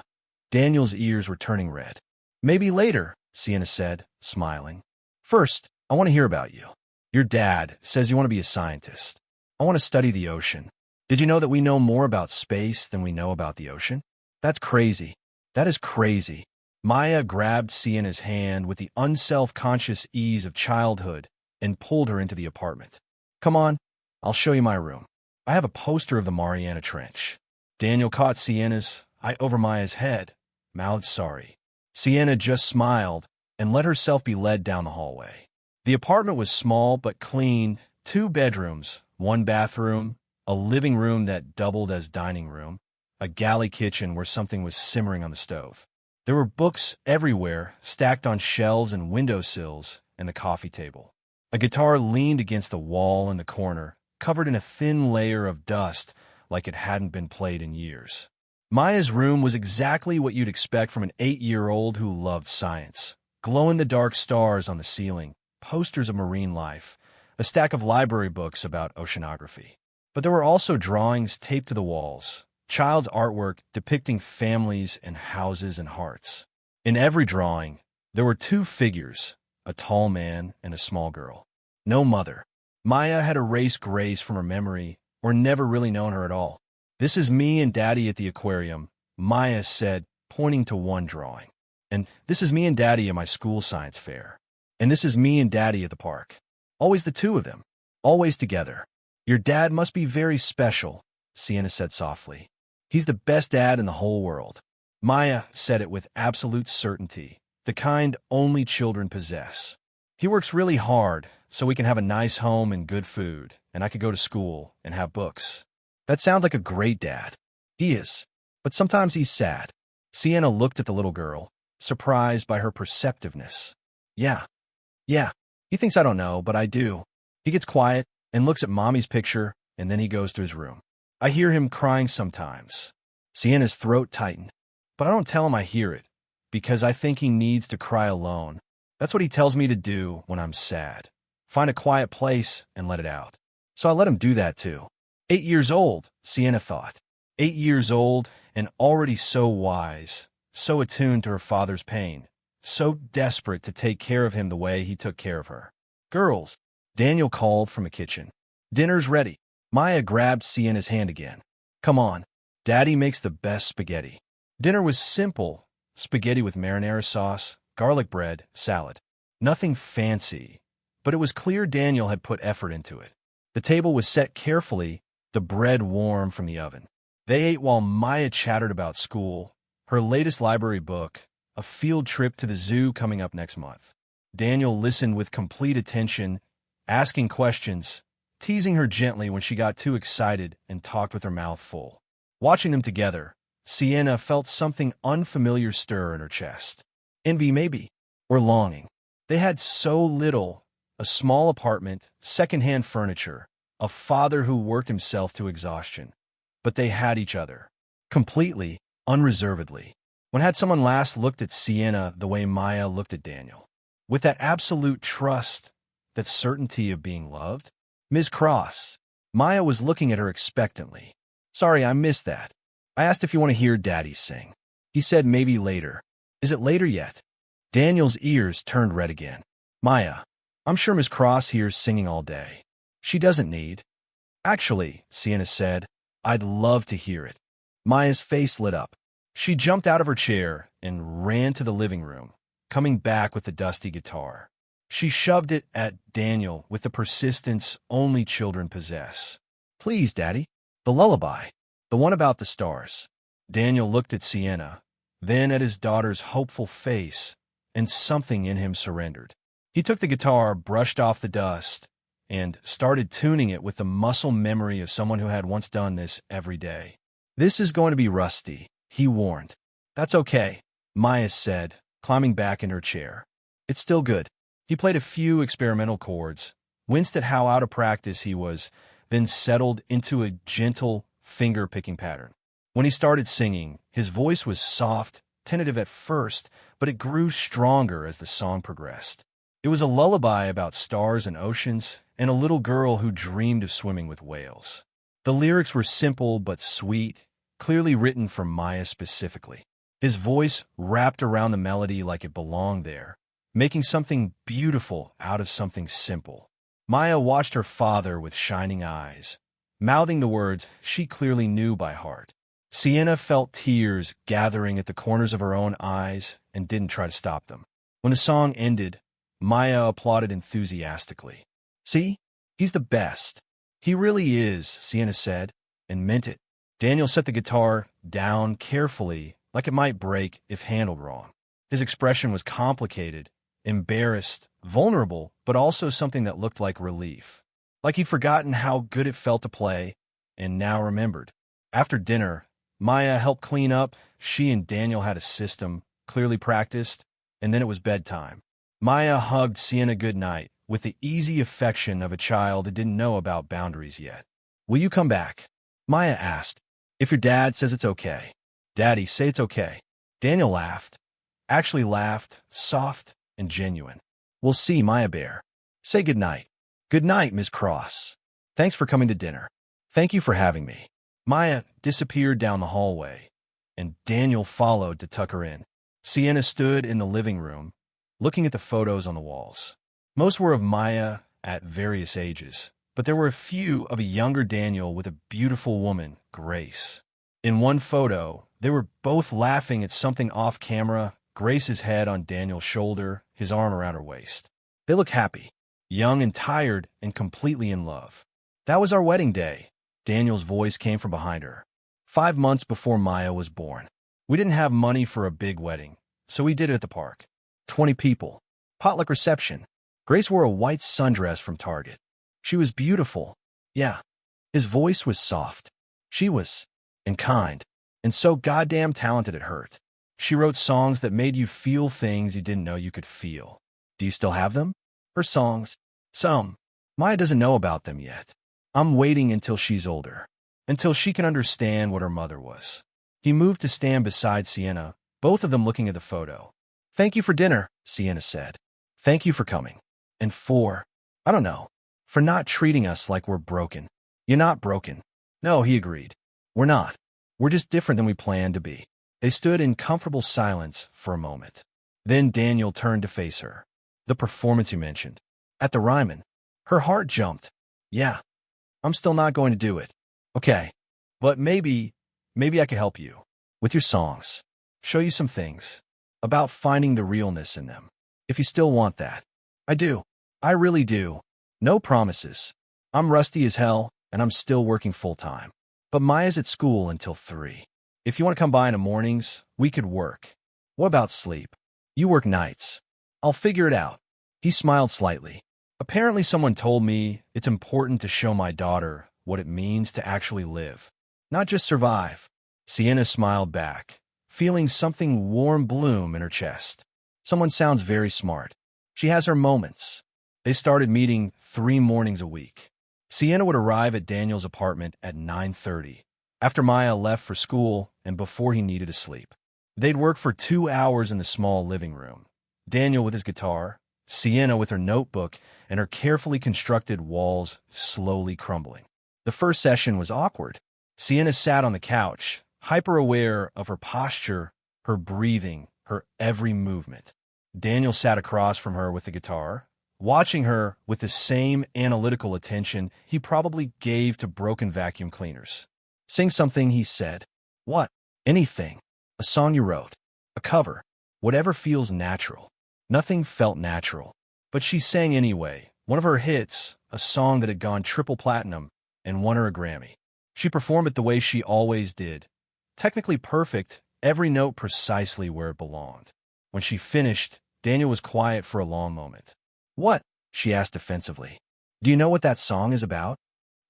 Daniel's ears were turning red. "Maybe later," Sienna said, smiling. "First, I want to hear about you. Your dad says you want to be a scientist. I want to study the ocean. Did you know that we know more about space than we know about the ocean?" "That's crazy." "That is crazy." Maya grabbed Sienna's hand with the unself-conscious ease of childhood and pulled her into the apartment. "Come on, I'll show you my room. I have a poster of the Mariana Trench." Daniel caught Sienna's eye over Maya's head, mouthed sorry. Sienna just smiled and let herself be led down the hallway. The apartment was small but clean, 2 bedrooms, 1 bathroom, a living room that doubled as dining room, a galley kitchen where something was simmering on the stove. There were books everywhere, stacked on shelves and windowsills and the coffee table. A guitar leaned against the wall in the corner, covered in a thin layer of dust like it hadn't been played in years. Maya's room was exactly what you'd expect from an 8-year-old who loved science. Glow-in-the-dark stars on the ceiling, posters of marine life, a stack of library books about oceanography. But there were also drawings taped to the walls, child's artwork depicting families and houses and hearts. In every drawing, there were 2 figures, a tall man and a small girl. No mother. Maya had erased Grace from her memory or never really known her at all. "This is me and Daddy at the aquarium," Maya said, pointing to one drawing. "And this is me and Daddy at my school science fair. And this is me and Daddy at the park. Always the 2 of them. Always together." "Your dad must be very special," Sienna said softly. "He's the best dad in the whole world." Maya said it with absolute certainty, the kind only children possess. "He works really hard so we can have a nice home and good food, and I could go to school and have books." "That sounds like a great dad." "He is, but sometimes he's sad." Sienna looked at the little girl, surprised by her perceptiveness. Yeah. He thinks I don't know, but I do. He gets quiet and looks at Mommy's picture, and then he goes to his room. I hear him crying sometimes." Sienna's throat tightened. "But I don't tell him I hear it, because I think he needs to cry alone. That's what he tells me to do when I'm sad." Find a quiet place and let it out. So I let him do that too. 8 years old, Sienna thought. 8 years old and already so wise, so attuned to her father's pain, so desperate to take care of him the way he took care of her. Girls, Daniel called from the kitchen. Dinner's ready. Maya grabbed Sienna's hand again. Come on, Daddy makes the best spaghetti. Dinner was simple, spaghetti with marinara sauce, garlic bread, salad. Nothing fancy, but it was clear Daniel had put effort into it. The table was set carefully, the bread warm from the oven. They ate while Maya chattered about school, her latest library book, a field trip to the zoo coming up next month. Daniel listened with complete attention, asking questions, teasing her gently when she got too excited and talked with her mouth full. Watching them together, Sienna felt something unfamiliar stir in her chest. Envy maybe, or longing. They had so little, a small apartment, second-hand furniture, a father who worked himself to exhaustion. But they had each other. Completely, unreservedly. When had someone last looked at Sienna the way Maya looked at Daniel? With that absolute trust, that certainty of being loved? Ms. Cross. Maya was looking at her expectantly. Sorry, I missed that. I asked if you want to hear Daddy sing. He said maybe later. Is it later yet? Daniel's ears turned red again. Maya, I'm sure Miss Cross hears singing all day. She doesn't need. Actually, Sienna said, I'd love to hear it. Maya's face lit up. She jumped out of her chair and ran to the living room, coming back with the dusty guitar. She shoved it at Daniel with the persistence only children possess. Please, Daddy. The lullaby. The one about the stars. Daniel looked at Sienna, then at his daughter's hopeful face, and something in him surrendered. He took the guitar, brushed off the dust, and started tuning it with the muscle memory of someone who had once done this every day. This is going to be rusty, he warned. That's okay, Maya said, climbing back in her chair. It's still good. He played a few experimental chords, winced at how out of practice he was, then settled into a gentle finger-picking pattern. When he started singing, his voice was soft, tentative at first, but it grew stronger as the song progressed. It was a lullaby about stars and oceans, and a little girl who dreamed of swimming with whales. The lyrics were simple but sweet, clearly written for Maya specifically. His voice wrapped around the melody like it belonged there, making something beautiful out of something simple. Maya watched her father with shining eyes, mouthing the words she clearly knew by heart. Sienna felt tears gathering at the corners of her own eyes and didn't try to stop them. When the song ended, Maya applauded enthusiastically. See? He's the best. He really is, Sienna said, and meant it. Daniel set the guitar down carefully, like it might break if handled wrong. His expression was complicated, embarrassed, vulnerable, but also something that looked like relief. Like he'd forgotten how good it felt to play, and now remembered. After dinner, Maya helped clean up. She and Daniel had a system, clearly practiced, and then it was bedtime. Maya hugged Sienna goodnight with the easy affection of a child that didn't know about boundaries yet. Will you come back? Maya asked. If your dad says it's okay. Daddy, say it's okay. Daniel laughed. Actually laughed, soft and genuine. We'll see, Maya Bear. Say goodnight. Good night, Ms. Cross. Thanks for coming to dinner. Thank you for having me. Maya disappeared down the hallway, and Daniel followed to tuck her in. Sienna stood in the living room, looking at the photos on the walls. Most were of Maya at various ages, but there were a few of a younger Daniel with a beautiful woman, Grace. In one photo, they were both laughing at something off camera, Grace's head on Daniel's shoulder, his arm around her waist. They looked happy, young and tired and completely in love. That was our wedding day. Daniel's voice came from behind her. 5 months before Maya was born. We didn't have money for a big wedding, so we did it at the park. 20 people. Potluck reception. Grace wore a white sundress from Target. She was beautiful. Yeah. His voice was soft. She was. And kind. And so goddamn talented it hurt. She wrote songs that made you feel things you didn't know you could feel. Do you still have them? Her songs? Some. Maya doesn't know about them yet. I'm waiting until she's older. Until she can understand what her mother was. He moved to stand beside Sienna, both of them looking at the photo. Thank you for dinner, Sienna said. Thank you for coming. And I don't know. For not treating us like we're broken. You're not broken. No, he agreed. We're not. We're just different than we planned to be. They stood in comfortable silence for a moment. Then Daniel turned to face her. The performance you mentioned. At the Ryman. Her heart jumped. Yeah. I'm still not going to do it. Okay. But maybe I could help you. With your songs. Show you some things. About finding the realness in them. If you still want that. I do. I really do. No promises. I'm rusty as hell, and I'm still working full-time. But Maya's at school until 3. If you want to come by in the mornings, we could work. What about sleep? You work nights. I'll figure it out. He smiled slightly. Apparently someone told me it's important to show my daughter what it means to actually live. Not just survive. Sienna smiled back, feeling something warm bloom in her chest. Someone sounds very smart. She has her moments. They started meeting 3 mornings a week. Sienna would arrive at Daniel's apartment at 9:30, after Maya left for school and before he needed to sleep. They'd work for 2 hours in the small living room. Daniel with his guitar, Sienna with her notebook, and her carefully constructed walls slowly crumbling. The first session was awkward. Sienna sat on the couch, hyper-aware of her posture, her breathing, her every movement. Daniel sat across from her with the guitar, watching her with the same analytical attention he probably gave to broken vacuum cleaners. Sing something, he said. What? Anything. A song you wrote. A cover. Whatever feels natural. Nothing felt natural. But she sang anyway. One of her hits, a song that had gone triple platinum and won her a Grammy. She performed it the way she always did. Technically perfect, every note precisely where it belonged. When she finished, Daniel was quiet for a long moment. What? She asked defensively. Do you know what that song is about?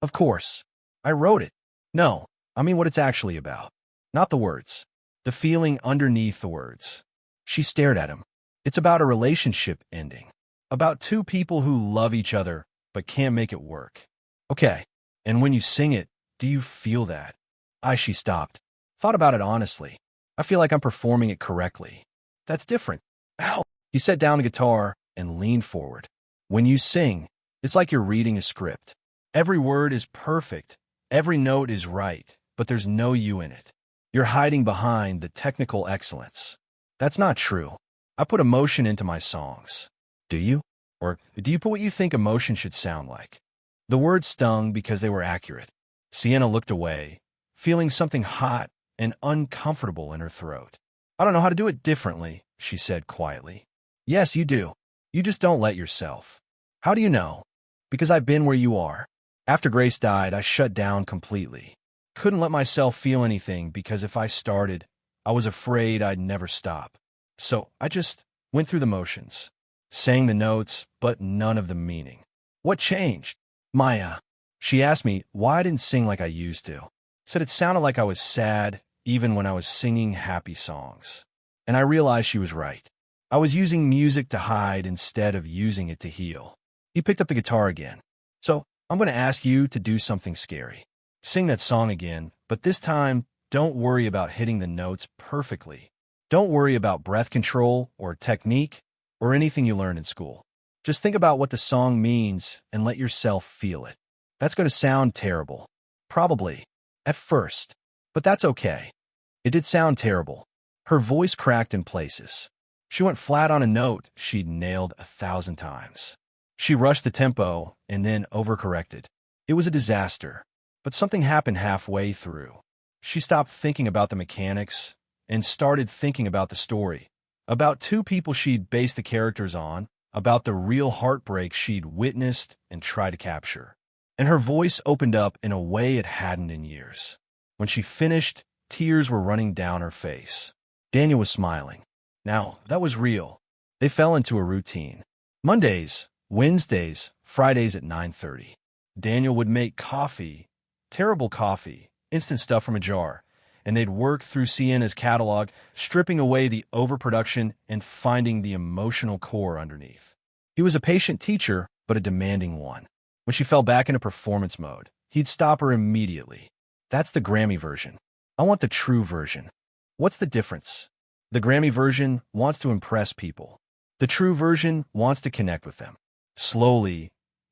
Of course. I wrote it. No, I mean what it's actually about. Not the words. The feeling underneath the words. She stared at him. It's about a relationship ending. About 2 people who love each other but can't make it work. Okay, and when you sing it, do you feel that? She stopped. Thought about it honestly. I feel like I'm performing it correctly. That's different. Ow! He set down the guitar and leaned forward. When you sing, it's like you're reading a script. Every word is perfect. Every note is right, but there's no you in it. You're hiding behind the technical excellence. That's not true. I put emotion into my songs. Do you? Or do you put what you think emotion should sound like? The words stung because they were accurate. Sienna looked away, feeling something hot and uncomfortable in her throat. I don't know how to do it differently, she said quietly. Yes, you do. You just don't let yourself. How do you know? Because I've been where you are. After Grace died, I shut down completely. Couldn't let myself feel anything because if I started, I was afraid I'd never stop. So I just went through the motions, sang the notes, but none of the meaning. What changed? Maya. She asked me why I didn't sing like I used to. Said it sounded like I was sad even when I was singing happy songs. And I realized she was right. I was using music to hide instead of using it to heal. He picked up the guitar again. So I'm going to ask you to do something scary. Sing that song again, but this time, don't worry about hitting the notes perfectly. Don't worry about breath control or technique or anything you learned in school. Just think about what the song means and let yourself feel it. That's going to sound terrible. Probably. At first. But that's okay. It did sound terrible. Her voice cracked in places. She went flat on a note she'd nailed 1,000 times. She rushed the tempo and then overcorrected. It was a disaster. But something happened halfway through. She stopped thinking about the mechanics and started thinking about the story. About 2 people she'd based the characters on, about the real heartbreak she'd witnessed and tried to capture. And her voice opened up in a way it hadn't in years. When she finished, tears were running down her face. Daniel was smiling. Now, that was real. They fell into a routine. Mondays, Wednesdays, Fridays at 9:30. Daniel would make coffee, terrible coffee, instant stuff from a jar, and they'd work through Sienna's catalog, stripping away the overproduction and finding the emotional core underneath. He was a patient teacher, but a demanding one. When she fell back into performance mode, he'd stop her immediately. That's the Grammy version. I want the true version. What's the difference? The Grammy version wants to impress people. The true version wants to connect with them. Slowly,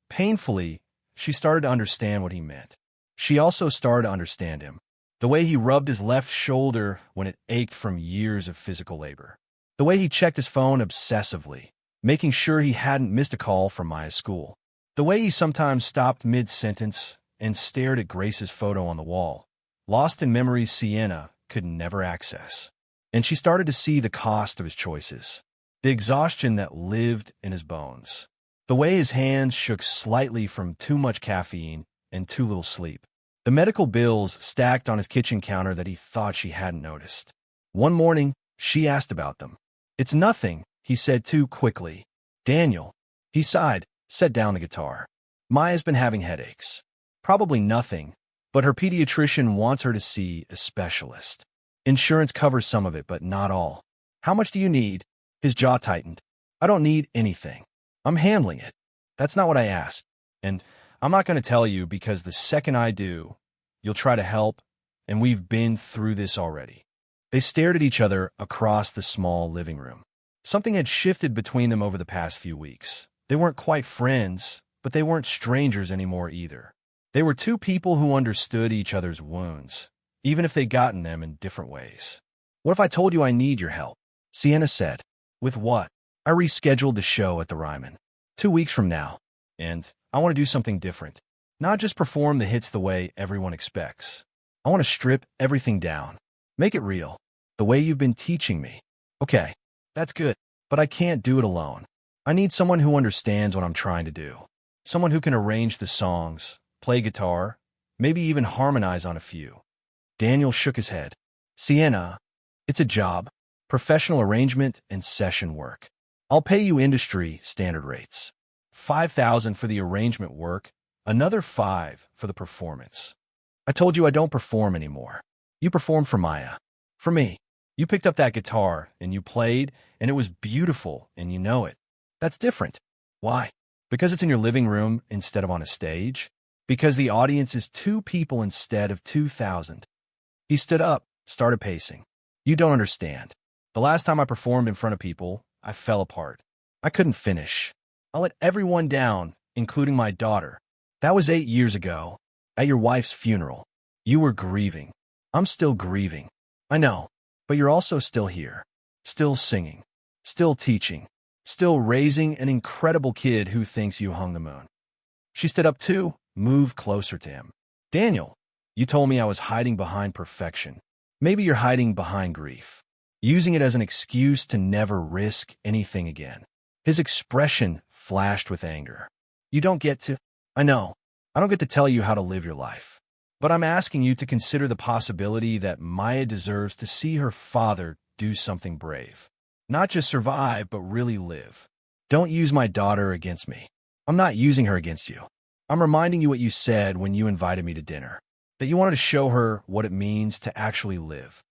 Painfully, she started to understand what he meant. She also started to understand him. The way he rubbed his left shoulder when it ached from years of physical labor. The way he checked his phone obsessively, making sure he hadn't missed a call from Maya's school. The way he sometimes stopped mid-sentence and stared at Grace's photo on the wall, lost in memories Sienna could never access. And she started to see the cost of his choices, the exhaustion that lived in his bones, the way his hands shook slightly from too much caffeine and too little sleep, the medical bills stacked on his kitchen counter that he thought she hadn't noticed. One morning, she asked about them. "It's nothing," he said too quickly. "Daniel." He sighed, set down the guitar. "Maya's been having headaches. Probably nothing, but her pediatrician wants her to see a specialist. Insurance covers some of it, but not all." "How much do you need?" His jaw tightened. "I don't need anything. I'm handling it. That's not what I asked. And I'm not going to tell you because the second I do, you'll try to help, and we've been through this already." They stared at each other across the small living room. Something had shifted between them over the past few weeks. They weren't quite friends, but they weren't strangers anymore either. They were two people who understood each other's wounds, even if they'd gotten them in different ways. "What if I told you I need your help?" Sienna said. "With what?" "I rescheduled the show at the Ryman. 2 weeks from now. And I want to do something different. Not just perform the hits the way everyone expects. I want to strip everything down. Make it real. The way you've been teaching me." "Okay, that's good. But I can't do it alone. I need someone who understands what I'm trying to do. Someone who can arrange the songs, play guitar, maybe even harmonize on a few." Daniel shook his head. "Sienna, it's a job. Professional arrangement and session work. I'll pay you industry standard rates. $5,000 for the arrangement work, another $5,000 for the performance. I told you I don't perform anymore. You performed for Maya. For me. You picked up that guitar, and you played, and it was beautiful, and you know it. That's different. Why? Because it's in your living room instead of on a stage? Because the audience is 2 people instead of 2,000. He stood up, started pacing. "You don't understand. The last time I performed in front of people, I fell apart. I couldn't finish. I let everyone down, including my daughter. That was 8 years ago, at your wife's funeral. You were grieving. I'm still grieving. I know, but you're also still here. Still singing. Still teaching. Still raising an incredible kid who thinks you hung the moon." She stood up too, moved closer to him. "Daniel, you told me I was hiding behind perfection. Maybe you're hiding behind grief. Using it as an excuse to never risk anything again." His expression flashed with anger. "You don't get to. I know. I don't get to tell you how to live your life. But I'm asking you to consider the possibility that Maya deserves to see her father do something brave. Not just survive, but really live. Don't use my daughter against me. I'm not using her against you. I'm reminding you what you said when you invited me to dinner. That you wanted to show her what it means to actually live."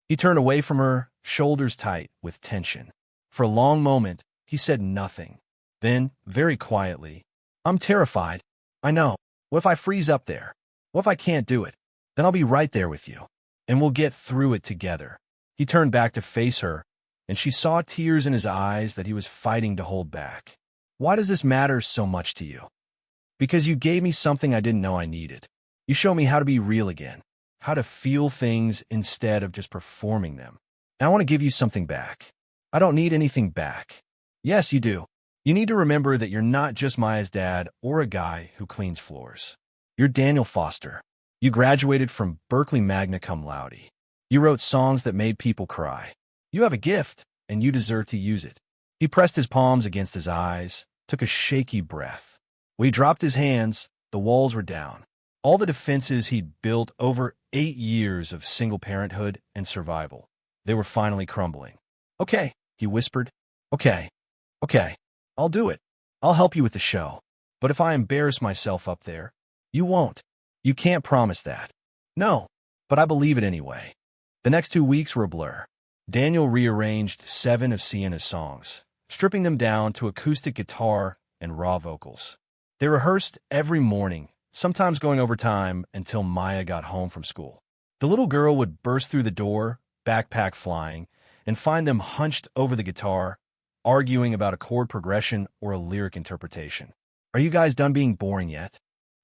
He turned away from her, shoulders tight with tension. For a long moment, he said nothing. Then, very quietly, "I'm terrified. I know. What if I freeze up there? What if I can't do it? Then I'll be right there with you. And we'll get through it together." He turned back to face her, and she saw tears in his eyes that he was fighting to hold back. "Why does this matter so much to you?" "Because you gave me something I didn't know I needed. You showed me how to be real again, how to feel things instead of just performing them. And I want to give you something back." "I don't need anything back." "Yes, you do. You need to remember that you're not just Maya's dad or a guy who cleans floors. You're Daniel Foster. You graduated from Berkeley magna cum laude. You wrote songs that made people cry. You have a gift, and you deserve to use it." He pressed his palms against his eyes, took a shaky breath. When he dropped his hands, the walls were down. All the defenses he'd built over 8 years of single parenthood and survival, they were finally crumbling. "Okay," he whispered. "Okay. Okay. I'll do it. I'll help you with the show. But if I embarrass myself up there, you won't. You can't promise that." "No, but I believe it anyway." The next 2 weeks were a blur. Daniel rearranged 7 of Sienna's songs, stripping them down to acoustic guitar and raw vocals. They rehearsed every morning, sometimes going overtime until Maya got home from school. The little girl would burst through the door, backpack flying, and find them hunched over the guitar, arguing about a chord progression or a lyric interpretation. "Are you guys done being boring yet?"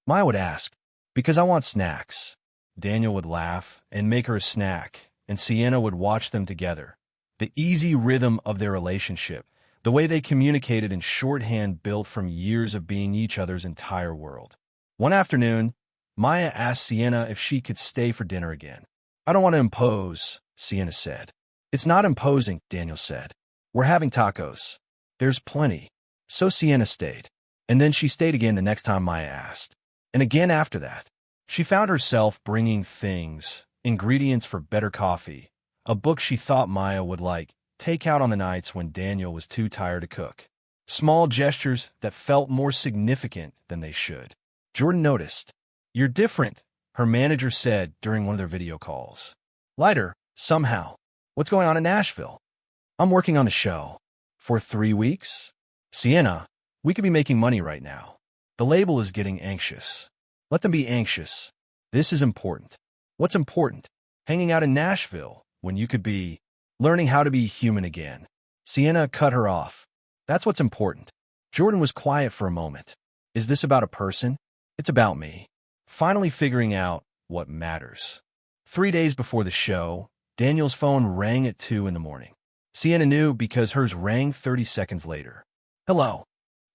Maya would ask. "Because I want snacks." Daniel would laugh and make her a snack, and Sienna would watch them together. The easy rhythm of their relationship, the way they communicated in shorthand built from years of being each other's entire world. One afternoon, Maya asked Sienna if she could stay for dinner again. "I don't want to impose," Sienna said. "It's not imposing," Daniel said. "We're having tacos. There's plenty." So Sienna stayed. And then she stayed again the next time Maya asked. And again after that. She found herself bringing things, ingredients for better coffee, a book she thought Maya would like, take out on the nights when Daniel was too tired to cook. Small gestures that felt more significant than they should. Jordan noticed. "You're different," her manager said during one of their video calls. "Lighter, somehow. What's going on in Nashville?" "I'm working on a show." "For 3 weeks?" "Sienna, we could be making money right now. The label is getting anxious." "Let them be anxious. This is important." "What's important?" "Hanging out in Nashville when you could be learning how to be human again." Sienna cut her off. "That's what's important." Jordan was quiet for a moment. "Is this about a person?" "It's about me. Finally figuring out what matters." 3 days before the show, Daniel's phone rang at 2 in the morning. Sienna knew because hers rang 30 seconds later. "Hello.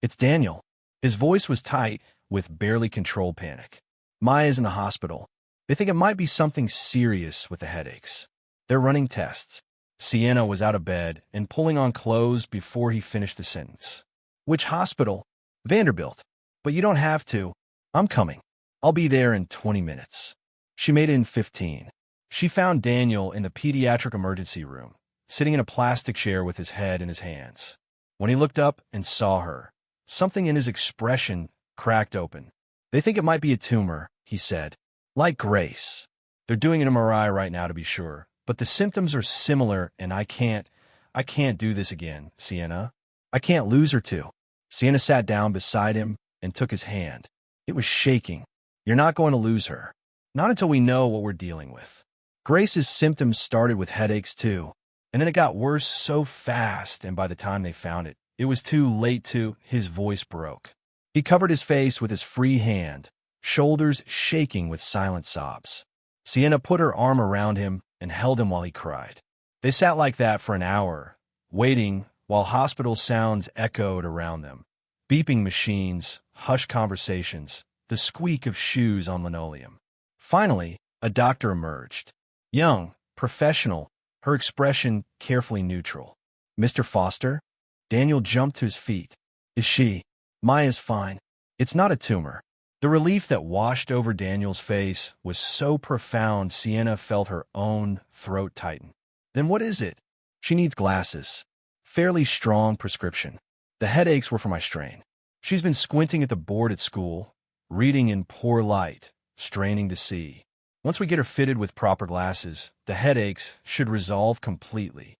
It's Daniel." His voice was tight, with barely controlled panic. "Maya's in the hospital. They think it might be something serious with the headaches. They're running tests." Sienna was out of bed and pulling on clothes before he finished the sentence. "Which hospital?" "Vanderbilt. But you don't have to. I'm coming. I'll be there in 20 minutes." She made it in 15. She found Daniel in the pediatric emergency room, sitting in a plastic chair with his head in his hands. When he looked up and saw her, something in his expression cracked open. "They think it might be a tumor," he said. "Like Grace. They're doing an MRI right now to be sure, but the symptoms are similar and I can't do this again, Sienna. I can't lose her too." Sienna sat down beside him and took his hand. It was shaking. "You're not going to lose her. Not until we know what we're dealing with." Grace's symptoms started with headaches too, and then it got worse so fast, and by the time they found it, it was too late to. His voice broke. He covered his face with his free hand, shoulders shaking with silent sobs. Sienna put her arm around him and held him while he cried. They sat like that for an hour, waiting while hospital sounds echoed around them. Beeping machines, hushed conversations, the squeak of shoes on linoleum. Finally, a doctor emerged. Young, professional, her expression carefully neutral. "Mr. Foster?" Daniel jumped to his feet. "Is she?" "Maya's fine. It's not a tumor." The relief that washed over Daniel's face was so profound Sienna felt her own throat tighten. "Then what is it?" "She needs glasses. Fairly strong prescription. The headaches were for my strain. She's been squinting at the board at school, reading in poor light, straining to see. Once we get her fitted with proper glasses, the headaches should resolve completely."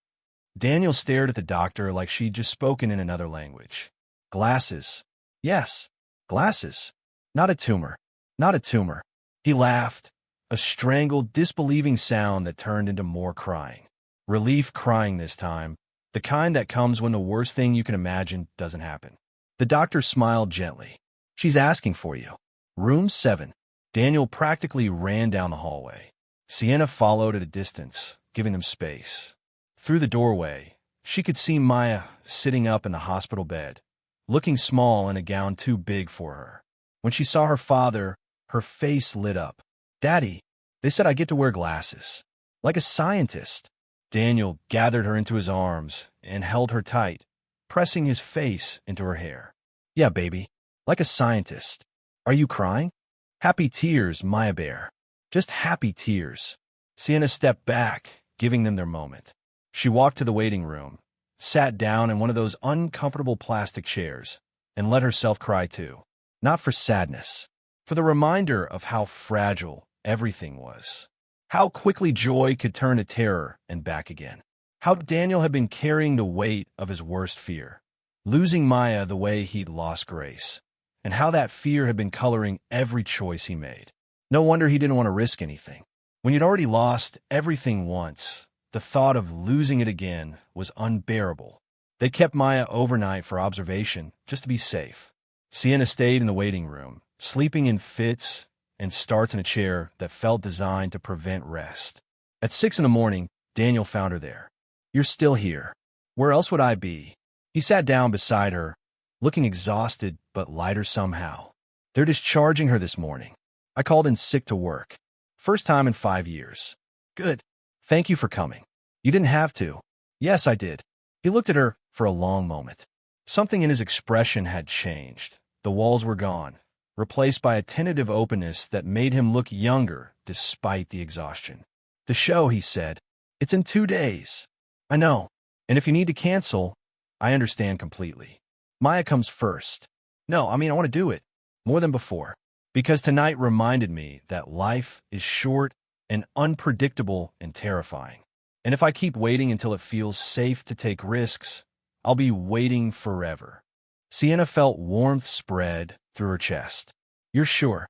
Daniel stared at the doctor like she'd just spoken in another language. "Glasses." "Yes, glasses. Not a tumor. Not a tumor." He laughed, a strangled, disbelieving sound that turned into more crying. Relief crying this time, the kind that comes when the worst thing you can imagine doesn't happen. The doctor smiled gently. "She's asking for you. Room 7. Daniel practically ran down the hallway. Sienna followed at a distance, giving them space. Through the doorway, she could see Maya sitting up in the hospital bed, looking small in a gown too big for her. When she saw her father, her face lit up. "Daddy, they said I get to wear glasses. Like a scientist." Daniel gathered her into his arms and held her tight, pressing his face into her hair. "Yeah, baby, like a scientist. Are you crying?" "Happy tears, Maya Bear. Just happy tears." Sienna stepped back, giving them their moment. She walked to the waiting room, sat down in one of those uncomfortable plastic chairs, and let herself cry too. Not for sadness, for the reminder of how fragile everything was. How quickly joy could turn to terror and back again. How Daniel had been carrying the weight of his worst fear, losing Maya the way he'd lost Grace, and how that fear had been coloring every choice he made. No wonder he didn't want to risk anything. When you'd already lost everything once, the thought of losing it again was unbearable. They kept Maya overnight for observation, just to be safe. Sienna stayed in the waiting room, sleeping in fits and starts in a chair that felt designed to prevent rest. At 6 in the morning, Daniel found her there. "You're still here. Where else would I be?" He sat down beside her, looking exhausted but lighter somehow. "They're discharging her this morning. I called in sick to work. First time in 5 years." "Good. Thank you for coming." "You didn't have to." "Yes, I did." He looked at her for a long moment. Something in his expression had changed. The walls were gone, replaced by a tentative openness that made him look younger despite the exhaustion. "The show," he said. "It's in 2 days." "I know. And if you need to cancel, I understand completely." "Maya comes first." "No, I want to do it. More than before. Because tonight reminded me that life is short and unpredictable and terrifying. And if I keep waiting until it feels safe to take risks, I'll be waiting forever." Sienna felt warmth spread through her chest. "You're sure?"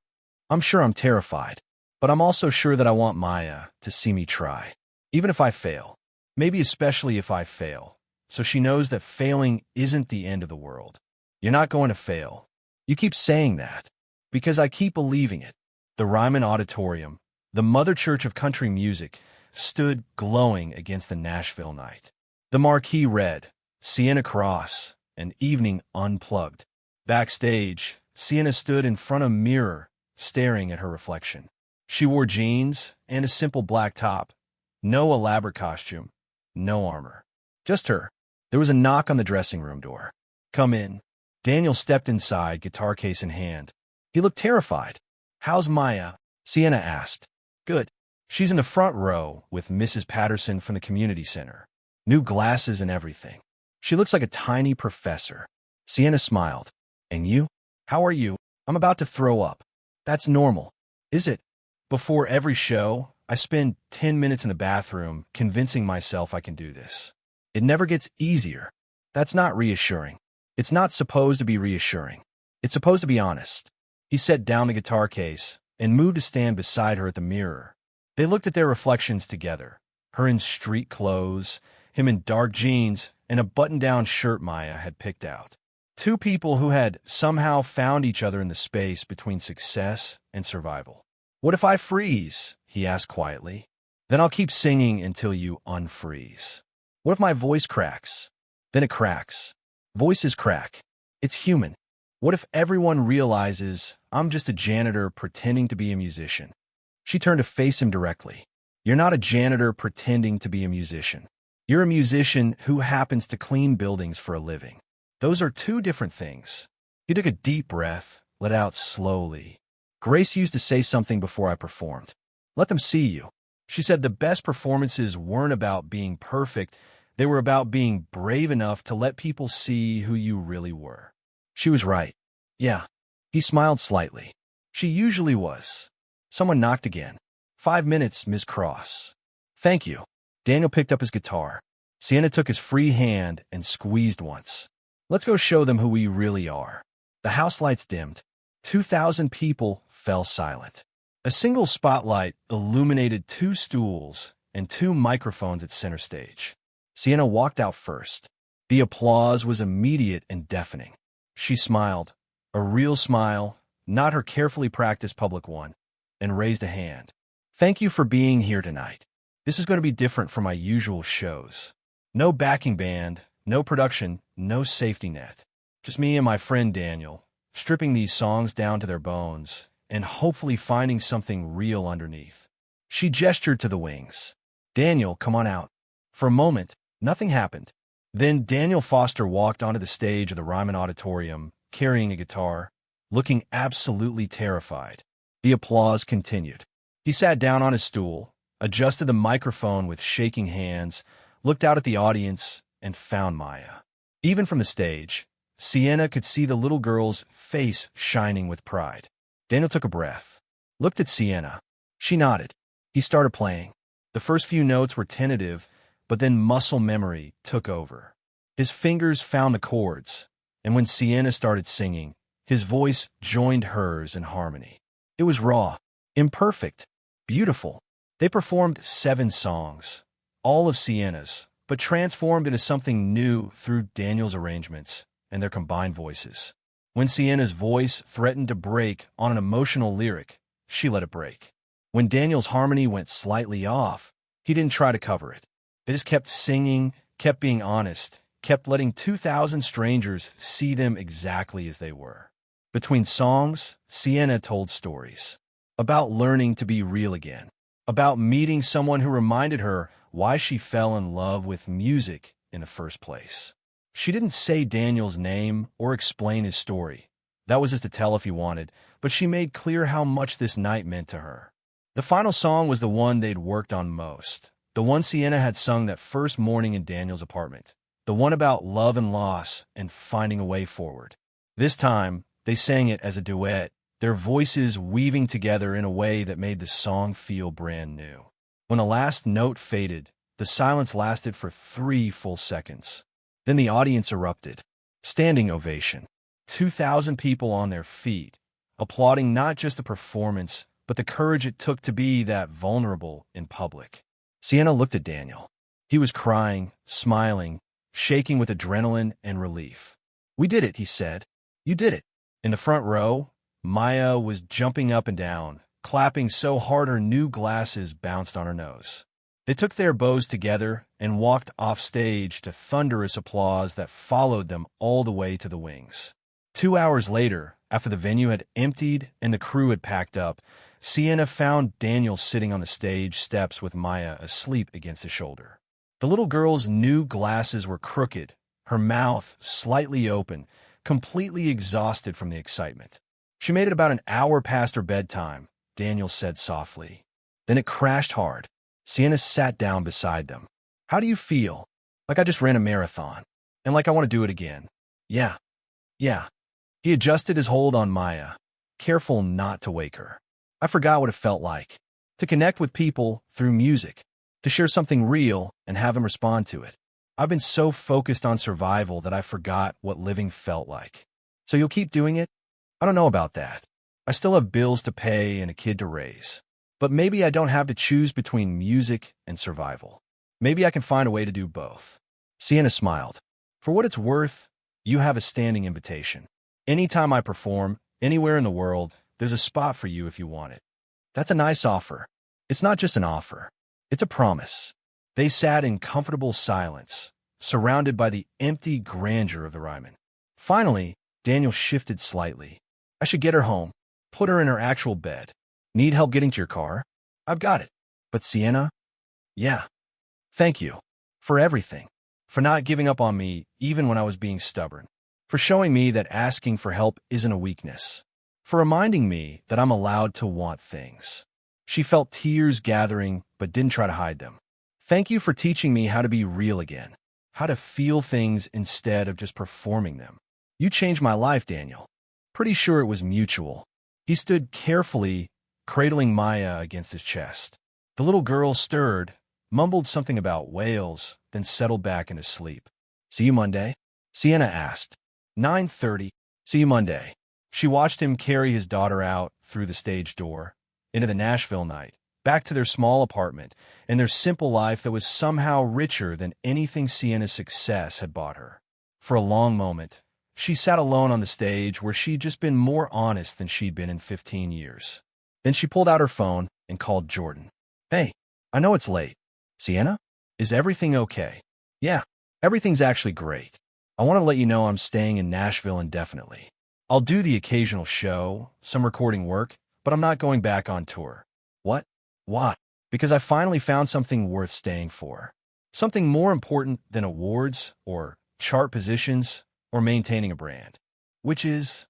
"I'm sure I'm terrified. But I'm also sure that I want Maya to see me try. Even if I fail. Maybe especially if I fail. So she knows that failing isn't the end of the world." "You're not going to fail." "You keep saying that." "Because I keep believing it." The Ryman Auditorium, the mother church of country music, stood glowing against the Nashville night. The marquee read, "Sienna Cross, an evening unplugged." Backstage, Sienna stood in front of a mirror, staring at her reflection. She wore jeans and a simple black top. No elaborate costume, no armor. Just her. There was a knock on the dressing room door. "Come in." Daniel stepped inside, guitar case in hand. He looked terrified. "How's Maya?" Sienna asked. "Good. She's in the front row with Mrs. Patterson from the community center. New glasses and everything. She looks like a tiny professor." Sienna smiled. "And you? How are you?" "I'm about to throw up." "That's normal." "Is it?" "Before every show, I spend 10 minutes in the bathroom convincing myself I can do this. It never gets easier." "That's not reassuring." "It's not supposed to be reassuring. It's supposed to be honest." He set down the guitar case and moved to stand beside her at the mirror. They looked at their reflections together, her in street clothes, him in dark jeans and a button-down shirt Maya had picked out. Two people who had somehow found each other in the space between success and survival. "What if I freeze?" he asked quietly. "Then I'll keep singing until you unfreeze." "What if my voice cracks?" "Then it cracks. Voices crack. It's human." "What if everyone realizes I'm just a janitor pretending to be a musician?" She turned to face him directly. "You're not a janitor pretending to be a musician. You're a musician who happens to clean buildings for a living. Those are two different things." He took a deep breath, let out slowly. "Grace used to say something before I performed. Let them see you." She said the best performances weren't about being perfect. They were about being brave enough to let people see who you really were. She was right. "Yeah." He smiled slightly. "She usually was." Someone knocked again. 5 minutes, Ms. Cross." "Thank you." Daniel picked up his guitar. Sienna took his free hand and squeezed once. "Let's go show them who we really are." The house lights dimmed. 2,000 people fell silent. A single spotlight illuminated 2 stools and 2 microphones at center stage. Sienna walked out first. The applause was immediate and deafening. She smiled, a real smile, not her carefully practiced public one, and raised a hand. "Thank you for being here tonight. This is going to be different from my usual shows. No backing band, no production, no safety net. Just me and my friend Daniel, stripping these songs down to their bones, and hopefully finding something real underneath." She gestured to the wings. "Daniel, come on out." For a moment, nothing happened. Then Daniel Foster walked onto the stage of the Ryman Auditorium, carrying a guitar, looking absolutely terrified. The applause continued. He sat down on his stool, adjusted the microphone with shaking hands, looked out at the audience, and found Maya. Even from the stage, Sienna could see the little girl's face shining with pride. Daniel took a breath, looked at Sienna. She nodded. He started playing. The first few notes were tentative, but then muscle memory took over. His fingers found the chords, and when Sienna started singing, his voice joined hers in harmony. It was raw, imperfect, beautiful. They performed 7 songs, all of Sienna's, but transformed into something new through Daniel's arrangements and their combined voices. When Sienna's voice threatened to break on an emotional lyric, she let it break. When Daniel's harmony went slightly off, he didn't try to cover it. They just kept singing, kept being honest, kept letting 2,000 strangers see them exactly as they were. Between songs, Sienna told stories about learning to be real again, about meeting someone who reminded her why she fell in love with music in the first place. She didn't say Daniel's name or explain his story. That was just to tell if he wanted, but she made clear how much this night meant to her. The final song was the one they'd worked on most, the one Sienna had sung that first morning in Daniel's apartment, the one about love and loss and finding a way forward. This time, they sang it as a duet, their voices weaving together in a way that made the song feel brand new. When the last note faded, the silence lasted for 3 full seconds. Then the audience erupted. Standing ovation. 2,000 people on their feet, applauding not just the performance, but the courage it took to be that vulnerable in public. Sienna looked at Daniel. He was crying, smiling, shaking with adrenaline and relief. "We did it," he said. "You did it." In the front row, Maya was jumping up and down, clapping so hard her new glasses bounced on her nose. They took their bows together and walked off stage to thunderous applause that followed them all the way to the wings. 2 hours later, after the venue had emptied and the crew had packed up, Sienna found Daniel sitting on the stage steps with Maya asleep against his shoulder. The little girl's new glasses were crooked, her mouth slightly open, completely exhausted from the excitement. "She made it about an hour past her bedtime," Daniel said softly. Then it crashed hard. Sienna sat down beside them. "How do you feel?" "Like I just ran a marathon. And like I want to do it again." Yeah. He adjusted his hold on Maya, careful not to wake her. "I forgot what it felt like. To connect with people through music. To share something real and have them respond to it. I've been so focused on survival that I forgot what living felt like." "So you'll keep doing it?" "I don't know about that. I still have bills to pay and a kid to raise. But maybe I don't have to choose between music and survival. Maybe I can find a way to do both." Sienna smiled. "For what it's worth, you have a standing invitation. Anytime I perform, anywhere in the world, there's a spot for you if you want it." "That's a nice offer." "It's not just an offer. It's a promise." They sat in comfortable silence, surrounded by the empty grandeur of the Ryman. Finally, Daniel shifted slightly. "I should get her home. Put her in her actual bed. Need help getting to your car?" "I've got it." "But Sienna?" "Yeah. Thank you. For everything. For not giving up on me even when I was being stubborn. For showing me that asking for help isn't a weakness. For reminding me that I'm allowed to want things." She felt tears gathering, but didn't try to hide them. "Thank you for teaching me how to be real again. How to feel things instead of just performing them. You changed my life, Daniel." Pretty sure it was mutual. He stood carefully, cradling Maya against his chest. The little girl stirred, mumbled something about whales, then settled back into sleep. "See you Monday?" Sienna asked. 9:30. "See you Monday." She watched him carry his daughter out through the stage door, into the Nashville night, back to their small apartment, and their simple life that was somehow richer than anything Sienna's success had bought her. For a long moment, she sat alone on the stage where she'd just been more honest than she'd been in 15 years. Then she pulled out her phone and called Jordan. "Hey, I know it's late. Sienna? Is everything okay?" "Yeah, everything's actually great. I want to let you know I'm staying in Nashville indefinitely. I'll do the occasional show, some recording work, but I'm not going back on tour." "What?" "Why? Because I finally found something worth staying for. Something more important than awards or chart positions or maintaining a brand. Which is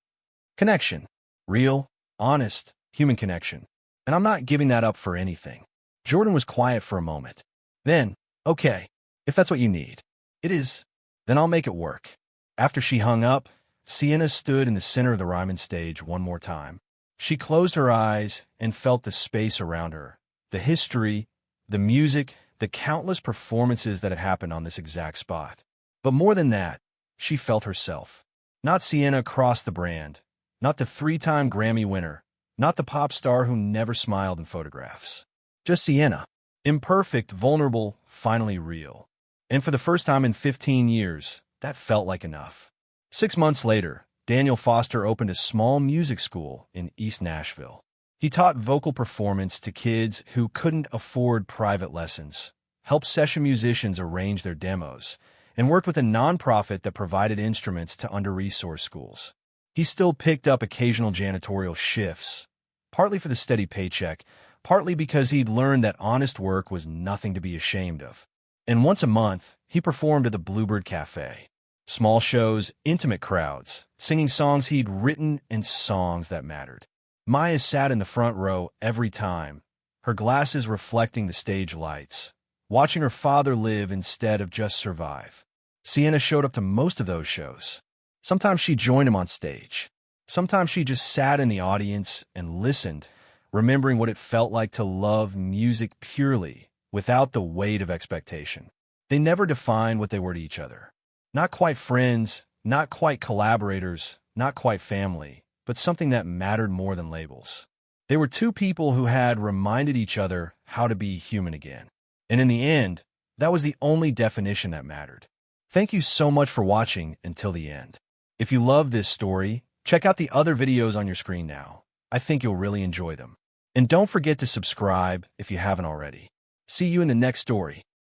connection. Real, honest, human connection. And I'm not giving that up for anything." Jordan was quiet for a moment. Then, "Okay, if that's what you need." "It is. Then I'll make it work." After she hung up, Sienna stood in the center of the Ryman stage one more time. She closed her eyes and felt the space around her, the history, the music, the countless performances that had happened on this exact spot. But more than that, she felt herself. Not Sienna crossed the brand, not the 3-time Grammy winner, not the pop star who never smiled in photographs. Just Sienna. Imperfect, vulnerable, finally real. And for the first time in 15 years, that felt like enough. 6 months later, Daniel Foster opened a small music school in East Nashville. He taught vocal performance to kids who couldn't afford private lessons, helped session musicians arrange their demos, and worked with a nonprofit that provided instruments to under-resourced schools. He still picked up occasional janitorial shifts, partly for the steady paycheck, partly because he'd learned that honest work was nothing to be ashamed of. And once a month, he performed at the Bluebird Cafe. Small shows, intimate crowds, singing songs he'd written and songs that mattered. Maya sat in the front row every time, her glasses reflecting the stage lights, watching her father live instead of just survive. Sienna showed up to most of those shows. Sometimes she joined him on stage. Sometimes she just sat in the audience and listened, remembering what it felt like to love music purely, without the weight of expectation. They never defined what they were to each other. Not quite friends, not quite collaborators, not quite family, but something that mattered more than labels. They were two people who had reminded each other how to be human again. And in the end, that was the only definition that mattered. Thank you so much for watching until the end. If you love this story, check out the other videos on your screen now. I think you'll really enjoy them. And don't forget to subscribe if you haven't already. See you in the next story.